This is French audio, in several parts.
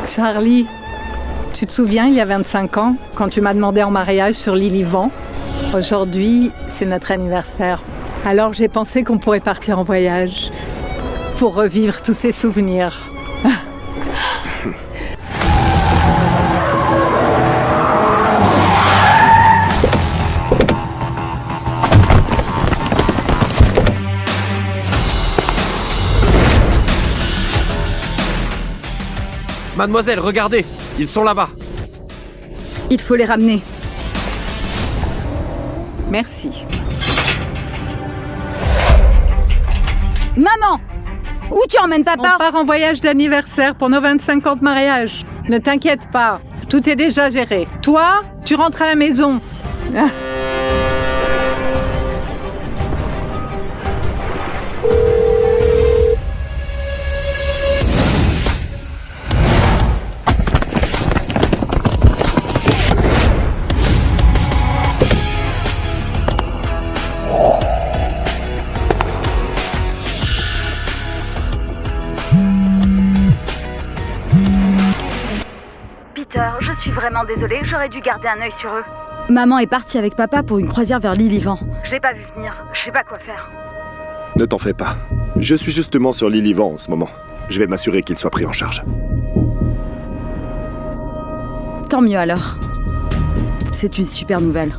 Charlie, tu te souviens, il y a 25 ans, quand tu m'as demandé en mariage sur l'île Yvan? Aujourd'hui, c'est notre anniversaire. Alors j'ai pensé qu'on pourrait partir en voyage pour revivre tous ces souvenirs. Mademoiselle, regardez, ils sont là-bas. Il faut les ramener. Merci. Maman! Où tu emmènes papa? On part en voyage d'anniversaire pour nos 25 ans de mariage. Ne t'inquiète pas, tout est déjà géré. Toi, tu rentres à la maison. Peter, je suis vraiment désolée, j'aurais dû garder un œil sur eux. Maman est partie avec papa pour une croisière vers l'île Yvan. Je l'ai pas vu venir, je sais pas quoi faire. Ne t'en fais pas. Je suis justement sur l'île Yvan en ce moment. Je vais m'assurer qu'il soit pris en charge. Tant mieux alors. C'est une super nouvelle.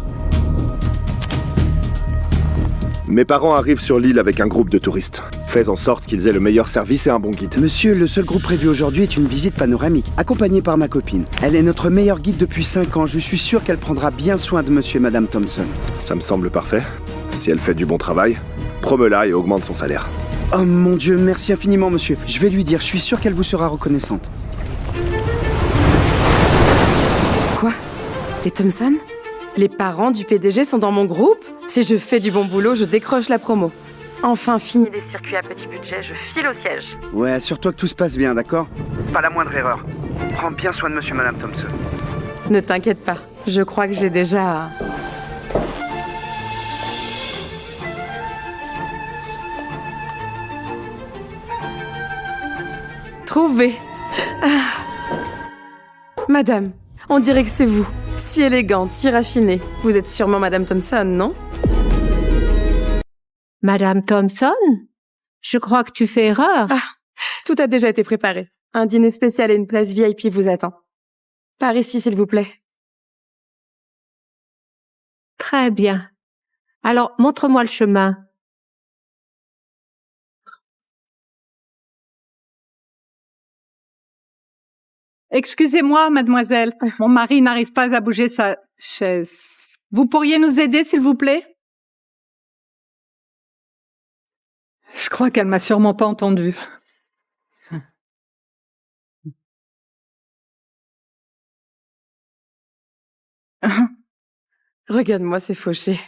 Mes parents arrivent sur l'île avec un groupe de touristes. Fais en sorte qu'ils aient le meilleur service et un bon guide. Monsieur, le seul groupe prévu aujourd'hui est une visite panoramique, accompagnée par ma copine. Elle est notre meilleure guide depuis 5 ans. Je suis sûr qu'elle prendra bien soin de monsieur et madame Thompson. Ça me semble parfait. Si elle fait du bon travail, promeut-la et augmente son salaire. Oh mon Dieu, merci infiniment, monsieur. Je vais lui dire, je suis sûr qu'elle vous sera reconnaissante. Quoi? Les Thompson? Les parents du PDG sont dans mon groupe? Si je fais du bon boulot, je décroche la promo. Enfin fini les circuits à petit budget, je file au siège. Ouais, assure-toi que tout se passe bien, d'accord? Pas la moindre erreur. Prends bien soin de monsieur et madame Thompson. Ne t'inquiète pas, je crois que j'ai déjà... trouvé. Ah. Madame, on dirait que c'est vous. Si élégante, si raffinée. Vous êtes sûrement madame Thompson, non? Madame Thompson? Je crois que tu fais erreur. Ah, tout a déjà été préparé. Un dîner spécial et une place VIP vous attend. Par ici, s'il vous plaît. Très bien. Alors, montre-moi le chemin. Excusez-moi, mademoiselle. Mon mari n'arrive pas à bouger sa chaise. Vous pourriez nous aider, s'il vous plaît? Je crois qu'elle m'a sûrement pas entendu. Regarde-moi ces fauchés.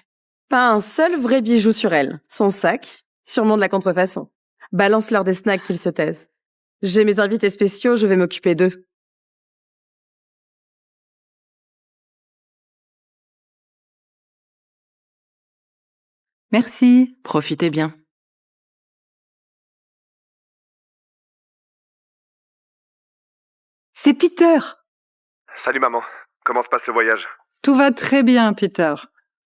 Pas un seul vrai bijou sur elle. Son sac, sûrement de la contrefaçon. Balance-leur des snacks qu'ils se taisent. J'ai mes invités spéciaux, je vais m'occuper d'eux. Merci. Profitez bien. C'est Peter. Salut maman, comment se passe le voyage? Tout va très bien, Peter.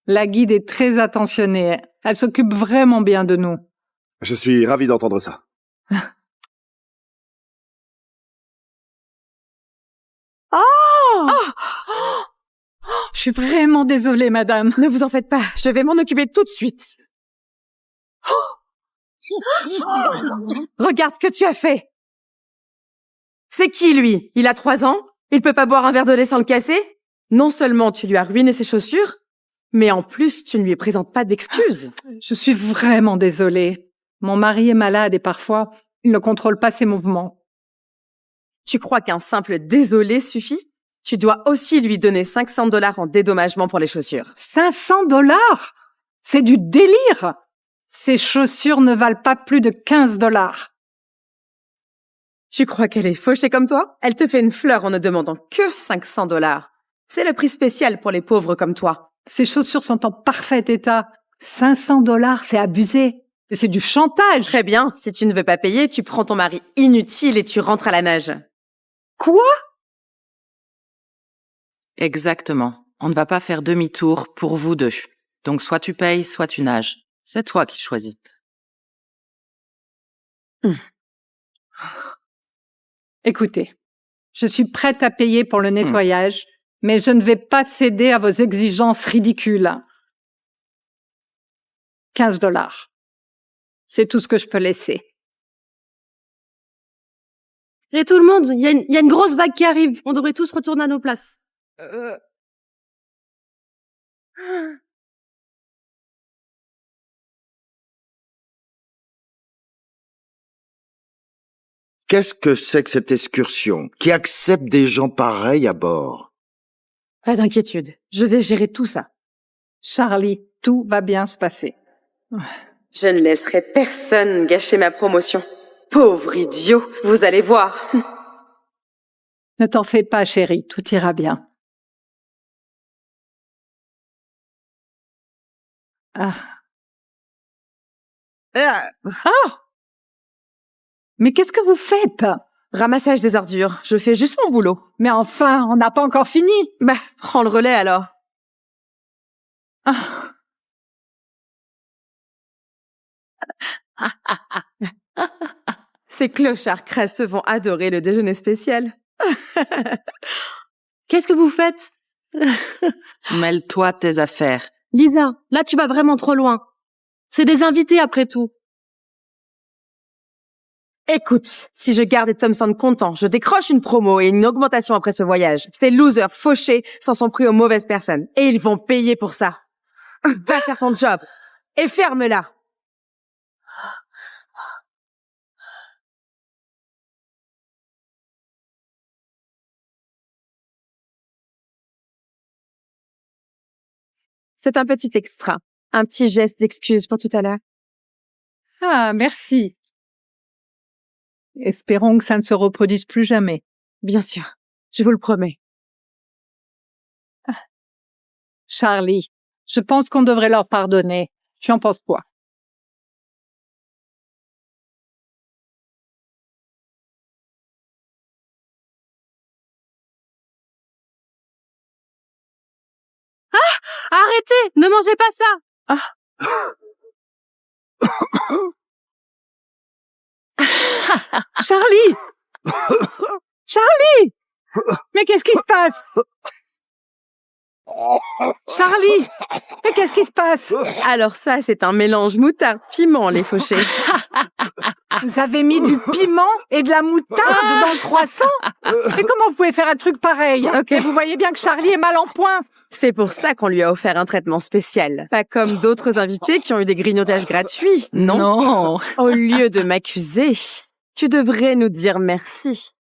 La guide est très attentionnée. Elle s'occupe vraiment bien de nous. Je suis ravi d'entendre ça. Je suis vraiment désolée, madame. Ne vous en faites pas, je vais m'en occuper tout de suite. Regarde ce que tu as fait. C'est qui, lui? Il a 3 ans? Il peut pas boire un verre de lait sans le casser? Non seulement tu lui as ruiné ses chaussures, mais en plus, tu ne lui présentes pas d'excuses. Je suis vraiment désolée. Mon mari est malade et parfois, il ne contrôle pas ses mouvements. Tu crois qu'un simple désolé suffit? Tu dois aussi lui donner 500 $ en dédommagement pour les chaussures. 500 $? C'est du délire! Ces chaussures ne valent pas plus de 15 $. Tu crois qu'elle est fauchée comme toi? Elle te fait une fleur en ne demandant que 500 $. C'est le prix spécial pour les pauvres comme toi. Ces chaussures sont en parfait état. 500 $, c'est abusé. Et c'est du chantage. Très bien, si tu ne veux pas payer, tu prends ton mari inutile et tu rentres à la nage. Quoi? Exactement. On ne va pas faire demi-tour pour vous deux. Donc soit tu payes, soit tu nages. C'est toi qui choisis. Écoutez, je suis prête à payer pour le nettoyage, mais je ne vais pas céder à vos exigences ridicules. 15 $. C'est tout ce que je peux laisser. Et tout le monde, il y a une grosse vague qui arrive. On devrait tous retourner à nos places. Qu'est-ce que c'est que cette excursion? Qui accepte des gens pareils à bord? Pas d'inquiétude, je vais gérer tout ça. Charlie, tout va bien se passer. Je ne laisserai personne gâcher ma promotion. Pauvre idiot, vous allez voir. Ne t'en fais pas, chérie, tout ira bien. Mais qu'est-ce que vous faites? Ramassage des ordures, je fais juste mon boulot. Mais enfin, on n'a pas encore fini. Bah, prends le relais alors. Ces clochards crasseux vont adorer le déjeuner spécial. Qu'est-ce que vous faites? Mêle-toi de tes affaires. Lisa, là tu vas vraiment trop loin. C'est des invités après tout. Écoute, si je garde les Thompson contents, je décroche une promo et une augmentation après ce voyage. Ces losers fauchés s'en sont pris aux mauvaises personnes. Et ils vont payer pour ça. Va faire ton job. Et ferme-la. C'est un petit extra. Un petit geste d'excuse pour tout à l'heure. Ah, merci. Espérons que ça ne se reproduise plus jamais. Bien sûr, je vous le promets. Charlie, je pense qu'on devrait leur pardonner. Tu en penses quoi? Arrêtez! Ne mangez pas ça! Charlie! Charlie! Mais qu'est-ce qui se passe? Charlie! Mais qu'est-ce qui se passe? Alors ça, c'est un mélange moutarde-piment, les fauchés. Vous avez mis du piment et de la moutarde dans le croissant? Mais comment vous pouvez faire un truc pareil? Ok, vous voyez bien que Charlie est mal en point. C'est pour ça qu'on lui a offert un traitement spécial. Pas comme d'autres invités qui ont eu des grignotages gratuits, non? Non. Au lieu de m'accuser, tu devrais nous dire merci.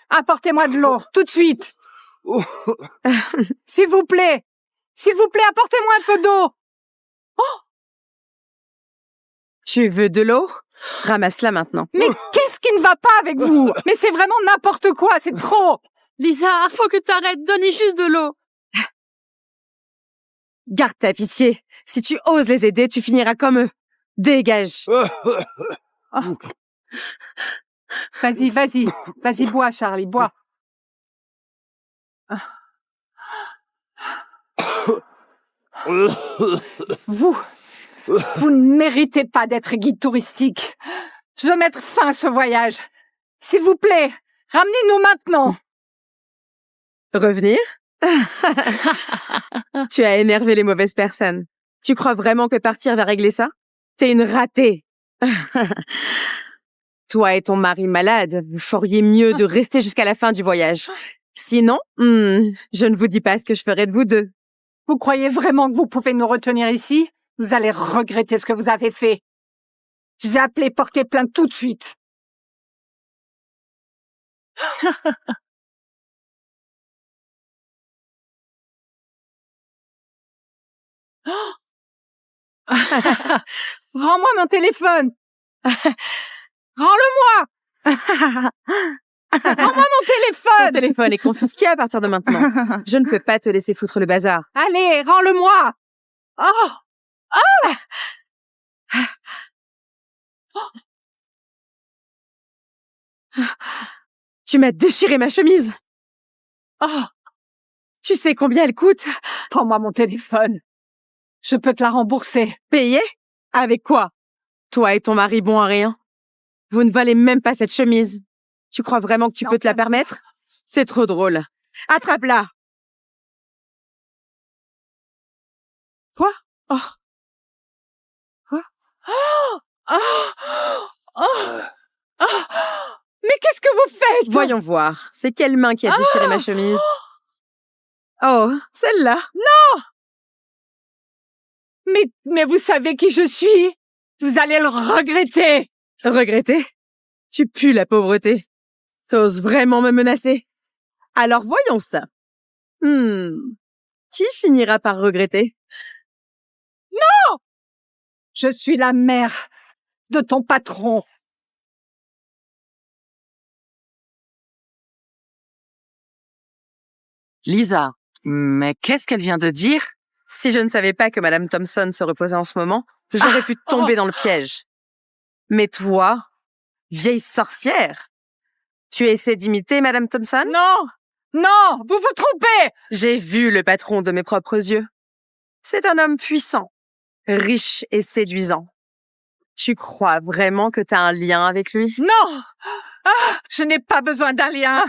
Apportez-moi de l'eau, tout de suite. S'il vous plaît. S'il vous plaît, apportez-moi un peu d'eau. Tu veux de l'eau? Ramasse-la maintenant. Mais qu'est-ce qui ne va pas avec vous? Mais c'est vraiment n'importe quoi, c'est trop. Lisa, faut que t'arrêtes. Donne-lui juste de l'eau. Garde ta pitié. Si tu oses les aider, tu finiras comme eux. Dégage. Vas-y, vas-y. Vas-y, bois, Charlie, bois. Vous ne méritez pas d'être guide touristique. Je veux mettre fin à ce voyage. S'il vous plaît, ramenez-nous maintenant. Revenir? Tu as énervé les mauvaises personnes. Tu crois vraiment que partir va régler ça? T'es une ratée. Toi et ton mari malade, vous feriez mieux de rester jusqu'à la fin du voyage. Sinon, je ne vous dis pas ce que je ferai de vous deux. Vous croyez vraiment que vous pouvez nous retenir ici? Vous allez regretter ce que vous avez fait. Je vais appeler porter plainte tout de suite. Rends-moi mon téléphone. Rends-le-moi. Rends-moi mon téléphone. Ton téléphone est confisqué à partir de maintenant. Je ne peux pas te laisser foutre le bazar. Allez, rends-le-moi. Oh. Oh. Tu m'as déchiré ma chemise. Oh, Tu sais combien elle coûte? prends-moi mon téléphone. Je peux te la rembourser. Payer? Avec quoi? Toi et ton mari bon à rien. Vous ne valez même pas cette chemise. Tu crois vraiment que tu peux te la permettre? C'est trop drôle. Attrape-la! Quoi? Oh. Quoi? Oh, oh, oh, oh. Mais qu'est-ce que vous faites? Voyons voir. C'est quelle main qui a déchiré ma chemise? Oh, celle-là. Non! Mais vous savez qui je suis? Vous allez le regretter. Regretter? Tu pues la pauvreté. T'oses vraiment me menacer? Alors voyons ça. Qui finira par regretter? Non! Je suis la mère de ton patron. Lisa, mais qu'est-ce qu'elle vient de dire? Si je ne savais pas que Madame Thompson se reposait en ce moment, j'aurais pu tomber dans le piège. Mais toi, vieille sorcière, tu essaies d'imiter Madame Thompson? Non! Non! Vous vous trompez! J'ai vu le patron de mes propres yeux. C'est un homme puissant, riche et séduisant. Tu crois vraiment que t'as un lien avec lui? Non! Je n'ai pas besoin d'un lien.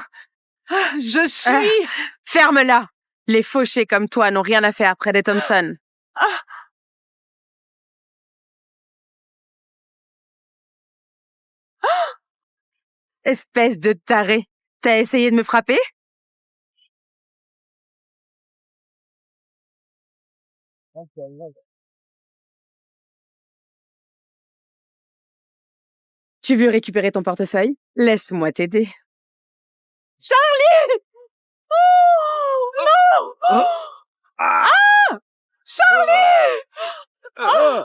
Je suis... Ferme-la! Les fauchés comme toi n'ont rien à faire près des Thompson. Espèce de taré! T'as essayé de me frapper? Tu veux récupérer ton portefeuille? Laisse-moi t'aider. Charlie! Oh! Non! Oh! Ah! Charlie! Oh!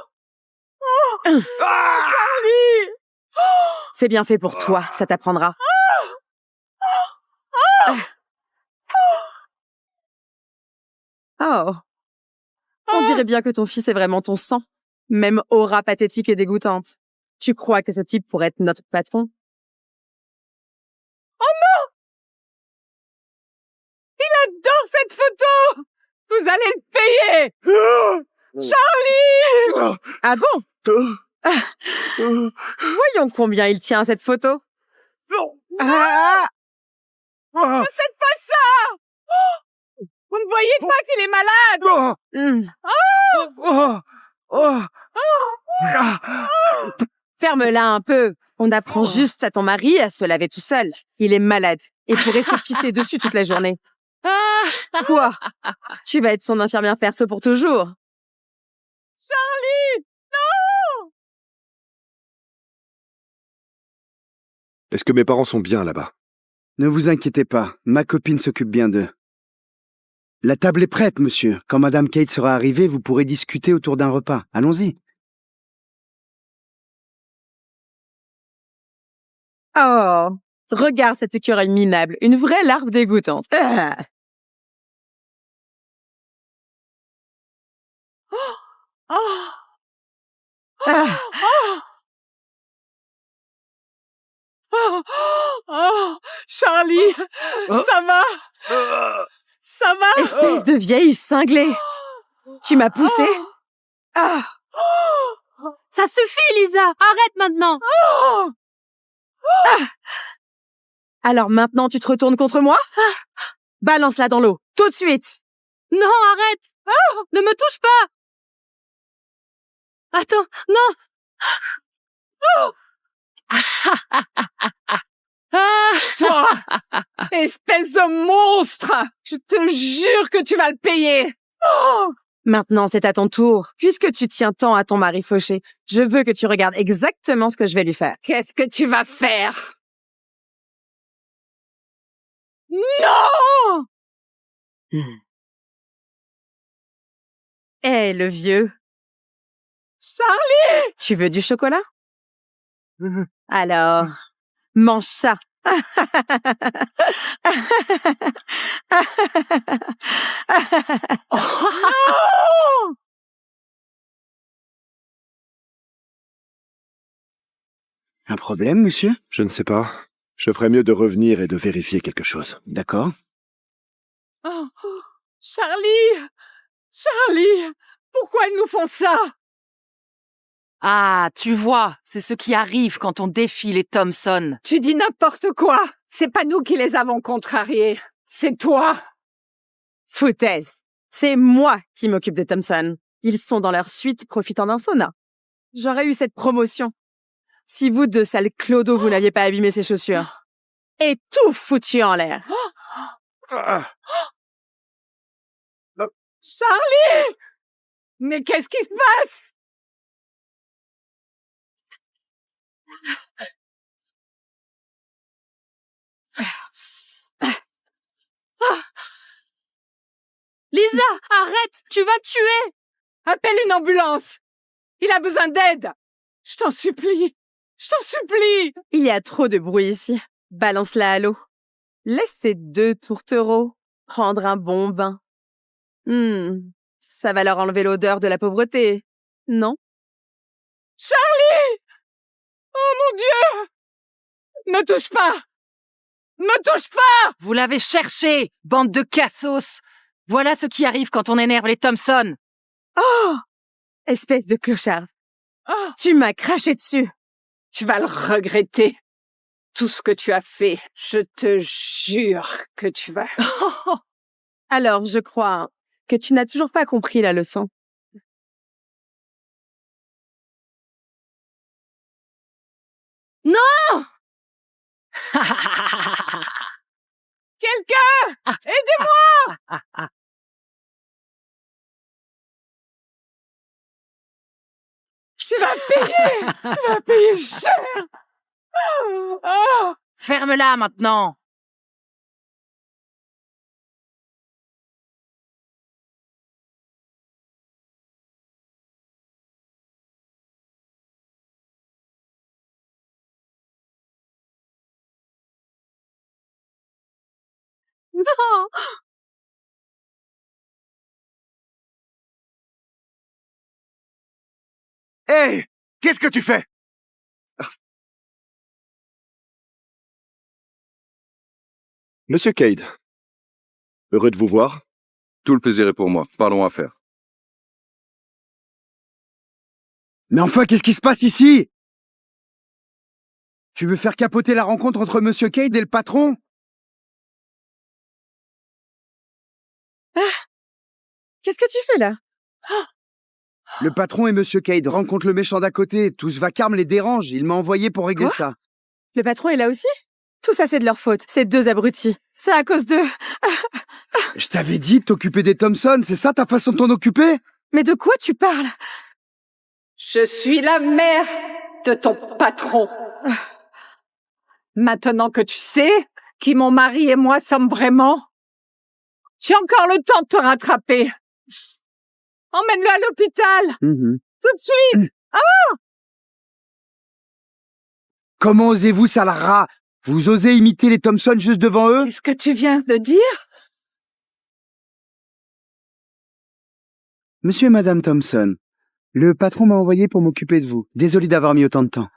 Oh! Charlie! C'est bien fait pour toi, ça t'apprendra. Oh. On dirait bien que ton fils est vraiment ton sang. Même aura pathétique et dégoûtante. Tu crois que ce type pourrait être notre patron? Oh non! Il adore cette photo! Vous allez le payer! Charlie! Ah bon? Voyons combien il tient à cette photo. Ah! Ne faites pas ça! Vous ne voyez pas qu'il est malade? Ferme-la un peu. On apprend juste à ton mari à se laver tout seul. Il est malade et pourrait se pisser dessus toute la journée. Quoi? Tu vas être son infirmière perso pour toujours. Charlie! Non! Est-ce que mes parents sont bien là-bas? Ne vous inquiétez pas, ma copine s'occupe bien d'eux. La table est prête, monsieur. Quand Madame Kate sera arrivée, vous pourrez discuter autour d'un repas. Allons-y. Oh, regarde cet écureuil minable, une vraie larve dégoûtante. Ah. Oh! Ah. Oh! Oh! Charlie! Ça va? Ça va? Espèce de vieille cinglée. Tu m'as poussé? Ah. Ça suffit, Lisa. Arrête maintenant. Oh! Ah. Alors maintenant, tu te retournes contre moi? Balance-la dans l'eau, tout de suite. Non, arrête. Ne me touche pas. Attends, non. Toi! Espèce de monstre! Je te jure que tu vas le payer! Maintenant, c'est à ton tour. Puisque tu tiens tant à ton mari fauché, je veux que tu regardes exactement ce que je vais lui faire. Qu'est-ce que tu vas faire? Non! Hé, le vieux. Charlie! Tu veux du chocolat? Alors, mange ça. Non! Un problème, monsieur? Je ne sais pas. Je ferais mieux de revenir et de vérifier quelque chose. D'accord. Oh, Charlie! Charlie! Pourquoi ils nous font ça? Ah, tu vois, c'est ce qui arrive quand on défie les Thompson. Tu dis n'importe quoi. C'est pas nous qui les avons contrariés. C'est toi. Foutaise. C'est moi qui m'occupe des Thompson. Ils sont dans leur suite profitant d'un sauna. J'aurais eu cette promotion. Si vous deux sales clodos, vous n'aviez pas abîmé ces chaussures. Et tout foutu en l'air. Charlie! Mais qu'est-ce qui se passe? Lisa, arrête! Tu vas te tuer! Appelle une ambulance! Il a besoin d'aide! Je t'en supplie! Je t'en supplie! Il y a trop de bruit ici. Balance-la à l'eau. Laisse ces deux tourtereaux prendre un bon bain. Ça va leur enlever l'odeur de la pauvreté, non? Charlie! Oh mon Dieu! Ne touche pas! Ne touche pas! Vous l'avez cherché, bande de cassos. Voilà ce qui arrive quand on énerve les Thompson. Oh! Espèce de clochard. Oh, Tu m'as craché dessus. tu vas le regretter. Tout ce que tu as fait, je te jure que tu vas... Alors, je crois que tu n'as toujours pas compris la leçon. Non! Quelqu'un! Aidez-moi! Tu vas payer! Tu vas payer cher! Oh. Ferme-la maintenant. Non! Hé! Qu'est-ce que tu fais? Monsieur Cade, heureux de vous voir. Tout le plaisir est pour moi. Parlons affaires. Mais enfin, qu'est-ce qui se passe ici? Tu veux faire capoter la rencontre entre Monsieur Cade et le patron? Qu'est-ce que tu fais là? Le patron et Monsieur Cade rencontrent le méchant d'à côté. Tout ce vacarme les dérange. Il m'a envoyé pour régler Quoi? ça. Le patron est là aussi? Tout ça, c'est de leur faute. Ces deux abrutis. C'est à cause d'eux. Je t'avais dit de t'occuper des Thompson. C'est ça ta façon de t'en occuper? Mais de quoi tu parles? Je suis la mère de ton patron. Maintenant que tu sais qui mon mari et moi sommes vraiment, tu as encore le temps de te rattraper. Emmène-le à l'hôpital. Tout de suite. Comment osez-vous, sale rat? Vous osez imiter les Thompson juste devant eux? Qu'est-ce que tu viens de dire? Monsieur et Madame Thompson, le patron m'a envoyé pour m'occuper de vous. Désolé d'avoir mis autant de temps.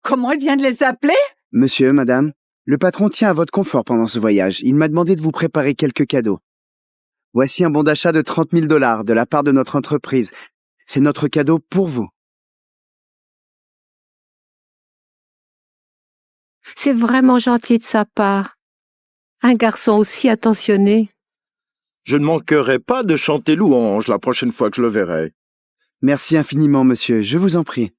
Comment il vient de les appeler? Monsieur, Madame, le patron tient à votre confort pendant ce voyage. Il m'a demandé de vous préparer quelques cadeaux. Voici un bon d'achat de 30 000 $ de la part de notre entreprise. C'est notre cadeau pour vous. C'est vraiment gentil de sa part. Un garçon aussi attentionné. Je ne manquerai pas de chanter louange la prochaine fois que je le verrai. Merci infiniment, monsieur. Je vous en prie.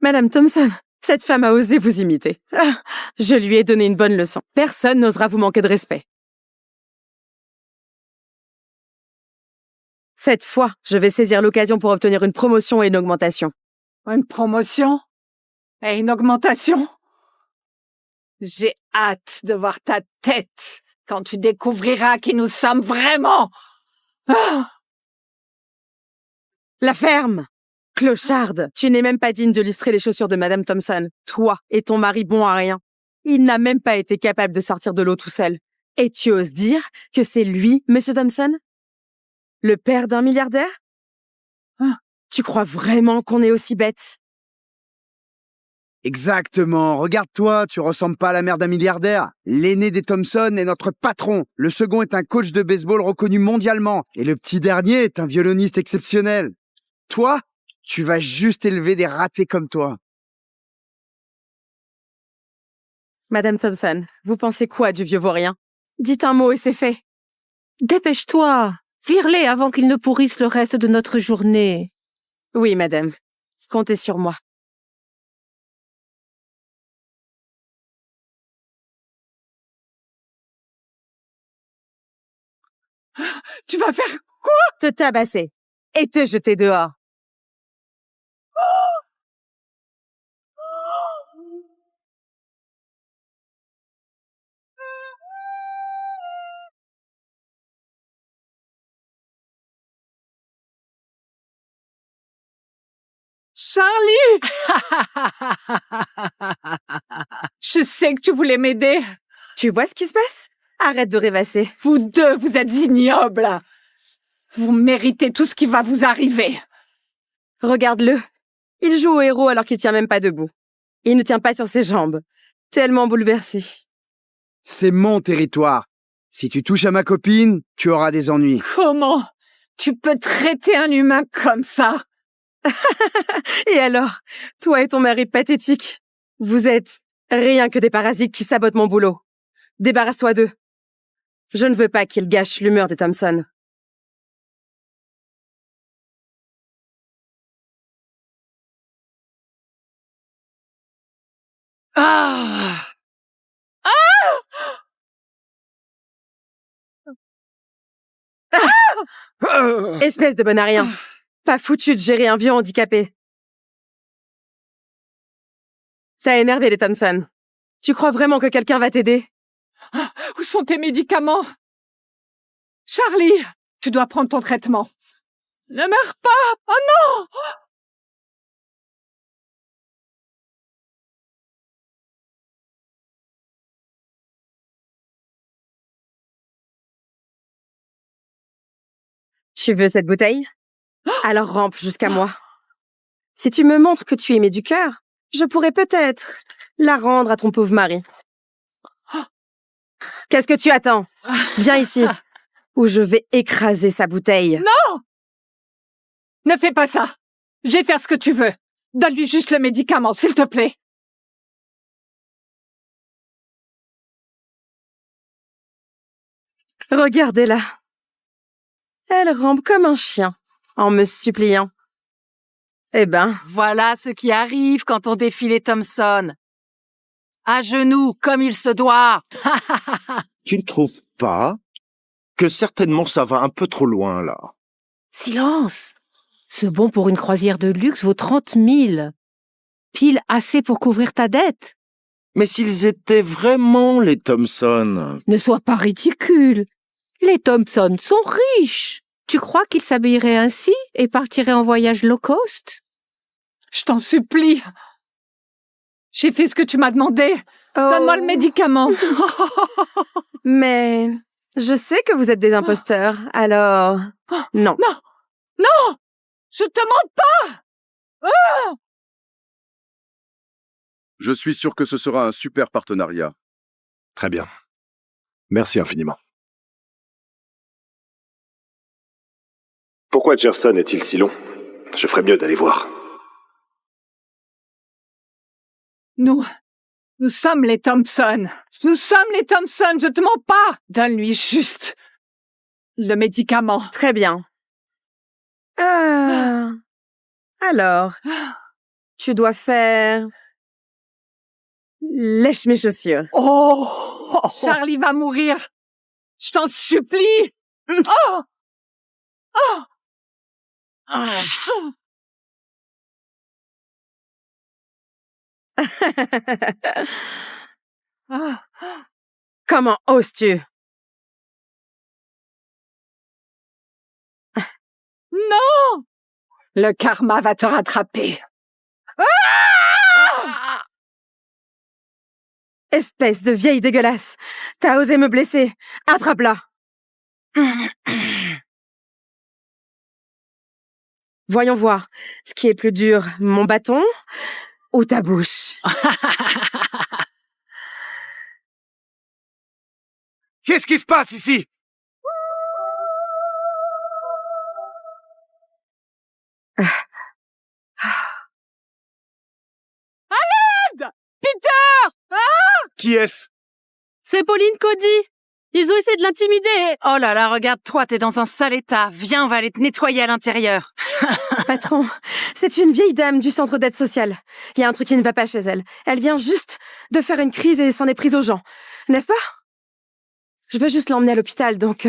Madame Thompson, cette femme a osé vous imiter. Je lui ai donné une bonne leçon. Personne n'osera vous manquer de respect. Cette fois, je vais saisir l'occasion pour obtenir une promotion et une augmentation. Une promotion? Et une augmentation? J'ai hâte de voir ta tête quand tu découvriras qui nous sommes vraiment. La ferme! Clocharde, tu n'es même pas digne de lustrer les chaussures de Madame Thompson. Toi et ton mari bon à rien. Il n'a même pas été capable de sortir de l'eau tout seul. Et tu oses dire que c'est lui, Monsieur Thompson? Le père d'un milliardaire? Tu crois vraiment qu'on est aussi bête? Exactement. Regarde-toi, tu ressembles pas à la mère d'un milliardaire. L'aîné des Thompson est notre patron. Le second est un coach de baseball reconnu mondialement. Et le petit dernier est un violoniste exceptionnel. Toi, tu vas juste élever des ratés comme toi. Madame Thompson, vous pensez quoi du vieux vaurien? Dites un mot et c'est fait. Dépêche-toi. Vire-les avant qu'ils ne pourrissent le reste de notre journée. Oui, madame. Comptez sur moi. Tu vas faire quoi? Te tabasser et te jeter dehors. Charlie! Je sais que tu voulais m'aider. Tu vois ce qui se passe? Arrête de rêvasser. Vous deux, vous êtes ignobles. Vous méritez tout ce qui va vous arriver. Regarde-le. Il joue au héros alors qu'il tient même pas debout. Il ne tient pas sur ses jambes. Tellement bouleversé. C'est mon territoire. Si tu touches à ma copine, tu auras des ennuis. Comment tu peux traiter un humain comme ça? Et alors, toi et ton mari pathétique, vous êtes rien que des parasites qui sabotent mon boulot. Débarrasse-toi d'eux. Je ne veux pas qu'ils gâchent l'humeur des Thompson. Ah! Espèce de bon à rien. Pas foutu de gérer un vieux handicapé. Ça a énervé les Thompson. Tu crois vraiment que quelqu'un va t'aider? Où sont tes médicaments? Charlie, tu dois prendre ton traitement. Ne meurs pas! Oh non! Tu veux cette bouteille? Alors rampe jusqu'à moi. Si tu me montres que tu aimais du cœur, je pourrais peut-être la rendre à ton pauvre mari. Qu'est-ce que tu attends? Viens ici, ou je vais écraser sa bouteille. Non! Ne fais pas ça. Je vais faire ce que tu veux. Donne-lui juste le médicament, s'il te plaît. Regardez-la. Elle rampe comme un chien, en me suppliant. Eh ben... Voilà ce qui arrive quand on défie les Thompson. À genoux, comme il se doit. Tu ne trouves pas que certainement ça va un peu trop loin, là? Silence. Ce bon pour une croisière de luxe vaut 30 000. Pile assez pour couvrir ta dette. Mais s'ils étaient vraiment les Thompson... Ne sois pas ridicule. Les Thompson sont riches. Tu crois qu'ils s'habilleraient ainsi et partiraient en voyage low cost? Je t'en supplie. J'ai fait ce que tu m'as demandé. Oh. Donne-moi le médicament. Mais je sais que vous êtes des imposteurs, alors... Non. Non! Non! Je te mens pas! Ah! Je suis sûr que ce sera un super partenariat. Très bien. Merci infiniment. Pourquoi Gerson est-il si long? Je ferais mieux d'aller voir. Nous sommes les Thompson. Nous sommes les Thompson, je te mens pas. Donne-lui juste le médicament. Très bien. Alors, tu dois faire... Lèche mes chaussures. Oh! Charlie va mourir. Je t'en supplie. Oh! Oh! Comment oses-tu? Non! Le karma va te rattraper. Espèce de vieille dégueulasse! T'as osé me blesser! Attrape-la! Voyons voir. Ce qui est plus dur, mon bâton ou ta bouche? Qu'est-ce qui se passe ici? À l'aide! Peter! Ah! Qui est-ce? C'est Pauline Cody. Ils ont essayé de l'intimider. Oh là là, regarde-toi, t'es dans un sale état. Viens, on va aller te nettoyer à l'intérieur. Patron, c'est une vieille dame du centre d'aide sociale. Il y a un truc qui ne va pas chez elle. Elle vient juste de faire une crise et s'en est prise aux gens. N'est-ce pas? Je veux juste l'emmener à l'hôpital, donc...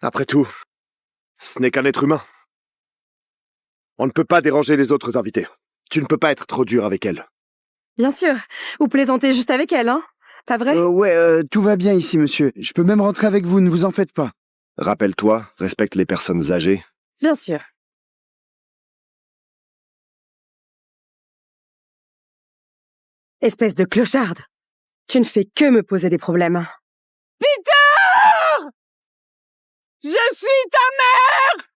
Après tout, ce n'est qu'un être humain. On ne peut pas déranger les autres invités. Tu ne peux pas être trop dur avec elle. Bien sûr. Vous plaisantez juste avec elle, hein? Pas vrai? Ouais, tout va bien ici, monsieur. Je peux même rentrer avec vous, ne vous en faites pas. Rappelle-toi, respecte les personnes âgées. Bien sûr. Espèce de clocharde. Tu ne fais que me poser des problèmes. Peter! Je suis ta mère!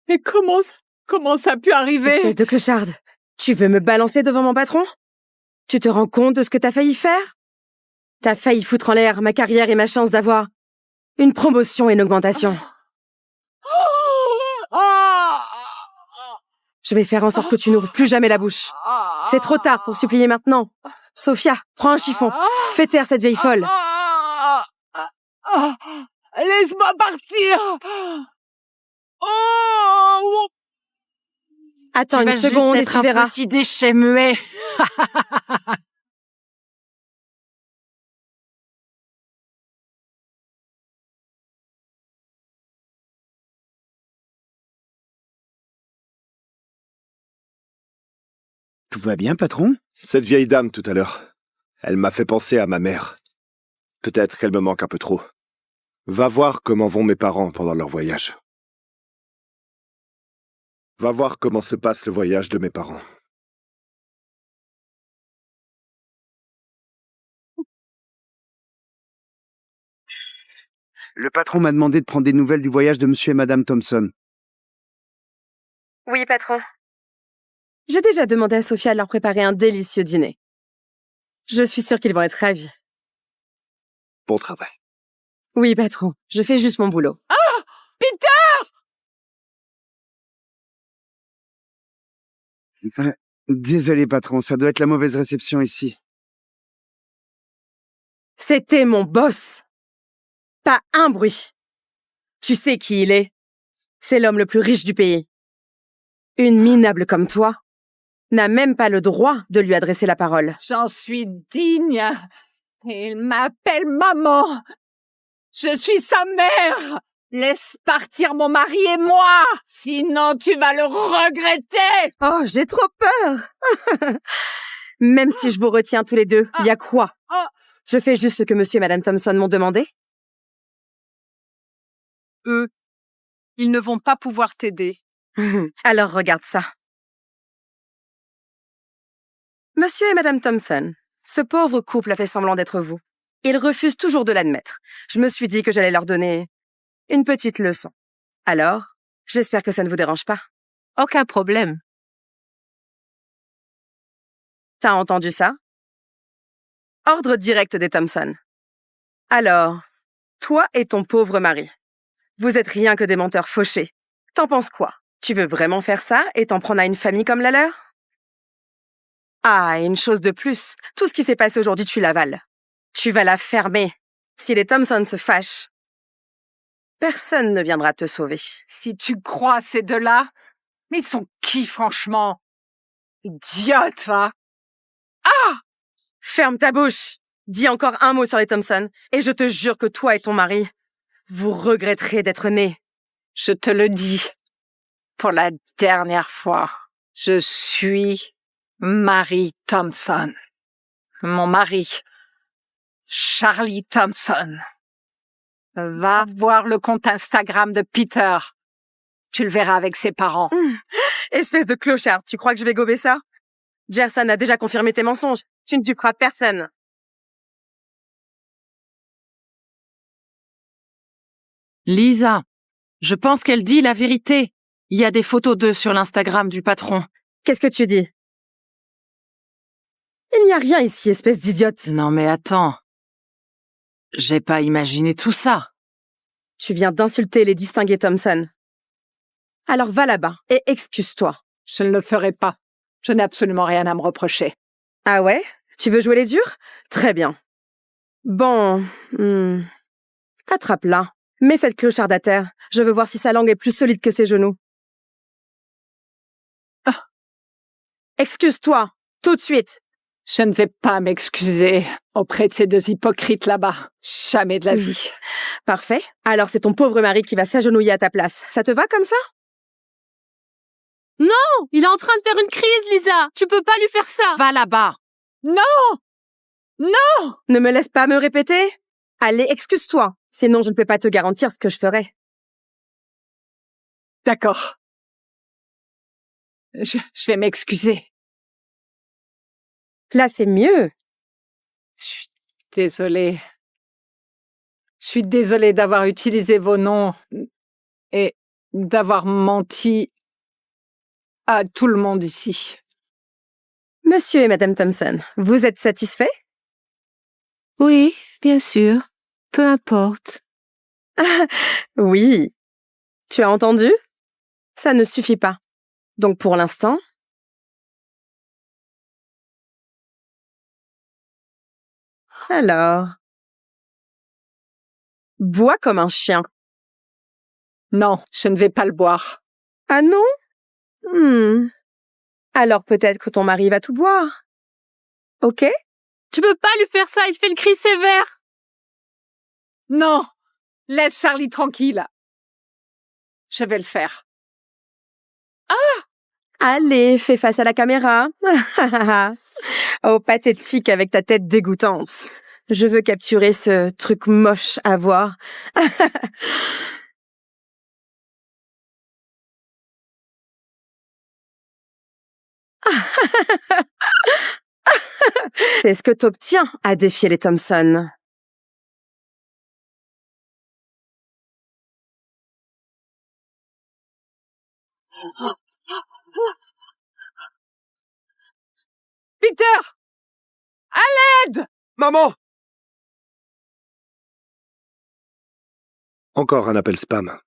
Mais comment ça a pu arriver? Espèce de clocharde. Tu veux me balancer devant mon patron? Tu te rends compte de ce que t'as failli faire? T'as failli foutre en l'air ma carrière et ma chance d'avoir une promotion et une augmentation. Je vais faire en sorte que tu n'ouvres plus jamais la bouche. C'est trop tard pour supplier maintenant. Sophia, prends un chiffon. Fais taire cette vieille folle. Laisse-moi partir! Attends Tu une vas juste seconde et être tu verras. un petit déchet muet. Tout va bien, patron? Cette vieille dame tout à l'heure, elle m'a fait penser à ma mère. Peut-être qu'elle me manque un peu trop. Va voir comment vont mes parents pendant leur voyage. Va voir comment se passe le voyage de mes parents. Le patron m'a demandé de prendre des nouvelles du voyage de monsieur et madame Thompson. Oui, patron. J'ai déjà demandé à Sophia de leur préparer un délicieux dîner. Je suis sûre qu'ils vont être ravis. Bon travail. Oui, patron. Je fais juste mon boulot. Ah! Peter! Désolé, patron, ça doit être la mauvaise réception ici. C'était mon boss. Pas un bruit. Tu sais qui il est. C'est l'homme le plus riche du pays. Une minable comme toi n'a même pas le droit de lui adresser la parole. J'en suis digne. Il m'appelle maman. Je suis sa mère. Laisse partir mon mari et moi. Sinon, tu vas le regretter. Oh, j'ai trop peur. Même si je vous retiens tous les deux, il y a quoi? Je fais juste ce que monsieur et madame Thompson m'ont demandé. Eux, ils ne vont pas pouvoir t'aider. Alors regarde ça. Monsieur et madame Thompson, ce pauvre couple a fait semblant d'être vous. Ils refusent toujours de l'admettre. Je me suis dit que j'allais leur donner une petite leçon. Alors, j'espère que ça ne vous dérange pas. Aucun problème. T'as entendu ça? Ordre direct des Thompson. Alors, toi et ton pauvre mari, vous êtes rien que des menteurs fauchés. T'en penses quoi? Tu veux vraiment faire ça et t'en prendre à une famille comme la leur? Ah, et une chose de plus, tout ce qui s'est passé aujourd'hui, tu l'avales. Tu vas la fermer. Si les Thompson se fâchent, personne ne viendra te sauver. Si tu crois ces deux-là, mais ils sont qui, franchement? Idiote, va! Ah! Ferme ta bouche! Dis encore un mot sur les Thompson, et je te jure que toi et ton mari, vous regretterez d'être nés. Je te le dis, pour la dernière fois, je suis Marie Thompson. Mon mari, Charlie Thompson. Va voir le compte Instagram de Peter. Tu le verras avec ses parents. Espèce de clochard, tu crois que je vais gober ça? Gerson a déjà confirmé tes mensonges. Tu ne duperas personne. Lisa, je pense qu'elle dit la vérité. Il y a des photos d'eux sur l'Instagram du patron. Qu'est-ce que tu dis? Il n'y a rien ici, espèce d'idiote. Non mais attends. J'ai pas imaginé tout ça. Tu viens d'insulter les distingués Thompson. Alors va là-bas et excuse-toi. Je ne le ferai pas. Je n'ai absolument rien à me reprocher. Ah ouais? Tu veux jouer les durs? Très bien. Bon... Attrape-la. Mets cette clocharde à terre. Je veux voir si sa langue est plus solide que ses genoux. Ah. Excuse-toi, tout de suite. Je ne vais pas m'excuser auprès de ces deux hypocrites là-bas. Jamais de la vie. Parfait. Alors c'est ton pauvre mari qui va s'agenouiller à ta place. Ça te va comme ça? Non! Il est en train de faire une crise, Lisa! Tu peux pas lui faire ça! Va là-bas! Non! Non! Ne me laisse pas me répéter. Allez, excuse-toi. Sinon, je ne peux pas te garantir ce que je ferai. D'accord. Je vais m'excuser. Là, c'est mieux. Je suis désolée. Je suis désolée d'avoir utilisé vos noms et d'avoir menti à tout le monde ici. Monsieur et Madame Thompson, vous êtes satisfaits? Oui, bien sûr. Peu importe. Oui. Tu as entendu? Ça ne suffit pas. Donc pour l'instant... Alors... Bois comme un chien. Non, je ne vais pas le boire. Ah non? Alors peut-être que ton mari va tout boire. Ok? Tu peux pas lui faire ça, il fait une crise sévère. Non! Laisse Charlie tranquille. Je vais le faire. Ah! Allez, fais face à la caméra. Oh, pathétique avec ta tête dégoûtante. Je veux capturer ce truc moche à voir. C'est ce que t'obtiens à défier les Thompson. Peter! À l'aide! Maman! Encore un appel spam.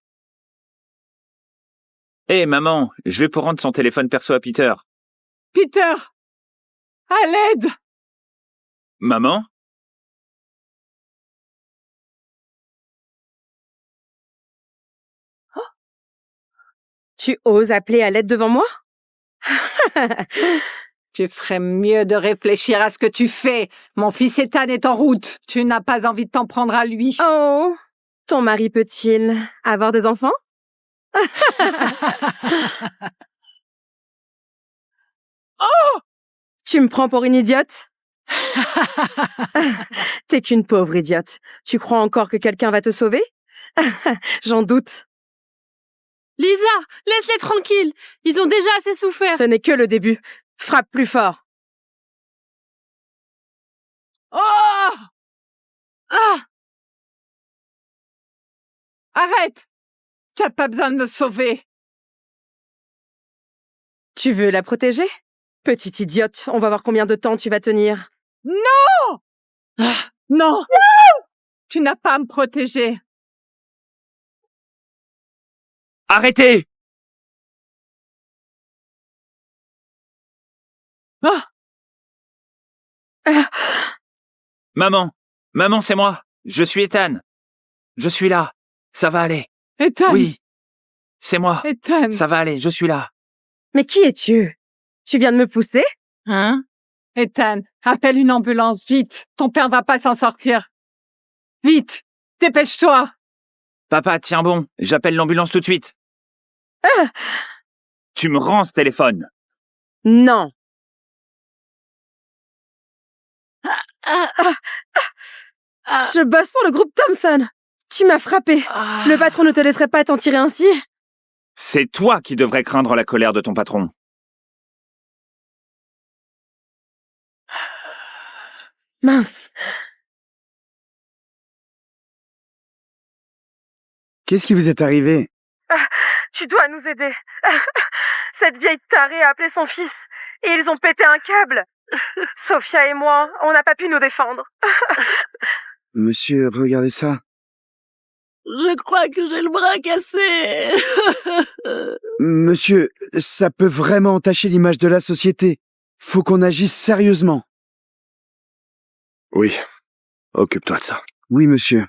Hé, maman, je vais pour rendre son téléphone perso à Peter. Peter! À l'aide! Maman? Tu oses appeler à l'aide devant moi? Tu ferais mieux de réfléchir à ce que tu fais. Mon fils Ethan est en route. Tu n'as pas envie de t'en prendre à lui. Oh, ton mari peut-il avoir des enfants? Oh! Tu me prends pour une idiote? T'es qu'une pauvre idiote. Tu crois encore que quelqu'un va te sauver? J'en doute. Lisa, laisse-les tranquilles. Ils ont déjà assez souffert. Ce n'est que le début. Frappe plus fort. Oh! Ah! Arrête! Tu n'as pas besoin de me sauver. Tu veux la protéger? Petite idiote, on va voir combien de temps tu vas tenir. Non! Ah, non! Tu n'as pas à me protéger. Arrêtez! Ah! Maman! Maman, c'est moi! Je suis Ethan! Je suis là! Ça va aller! Ethan! Oui! C'est moi! Ethan! Ça va aller, je suis là! Mais qui es-tu? Tu viens de me pousser? Hein? Ethan, appelle une ambulance, vite! Ton père va pas s'en sortir! Vite! Dépêche-toi! Papa, tiens bon, j'appelle l'ambulance tout de suite! Tu me rends ce téléphone! Non! Je bosse pour le groupe Thompson! Tu m'as frappé! Le patron ne te laisserait pas t'en tirer ainsi? C'est toi qui devrais craindre la colère de ton patron. Mince! Qu'est-ce qui vous est arrivé? Tu dois nous aider. Cette vieille tarée a appelé son fils et ils ont pété un câble. Sophia et moi, on n'a pas pu nous défendre. Monsieur, regardez ça. Je crois que j'ai le bras cassé. Monsieur, ça peut vraiment entacher l'image de la société. Faut qu'on agisse sérieusement. Oui, occupe-toi de ça. Oui, monsieur.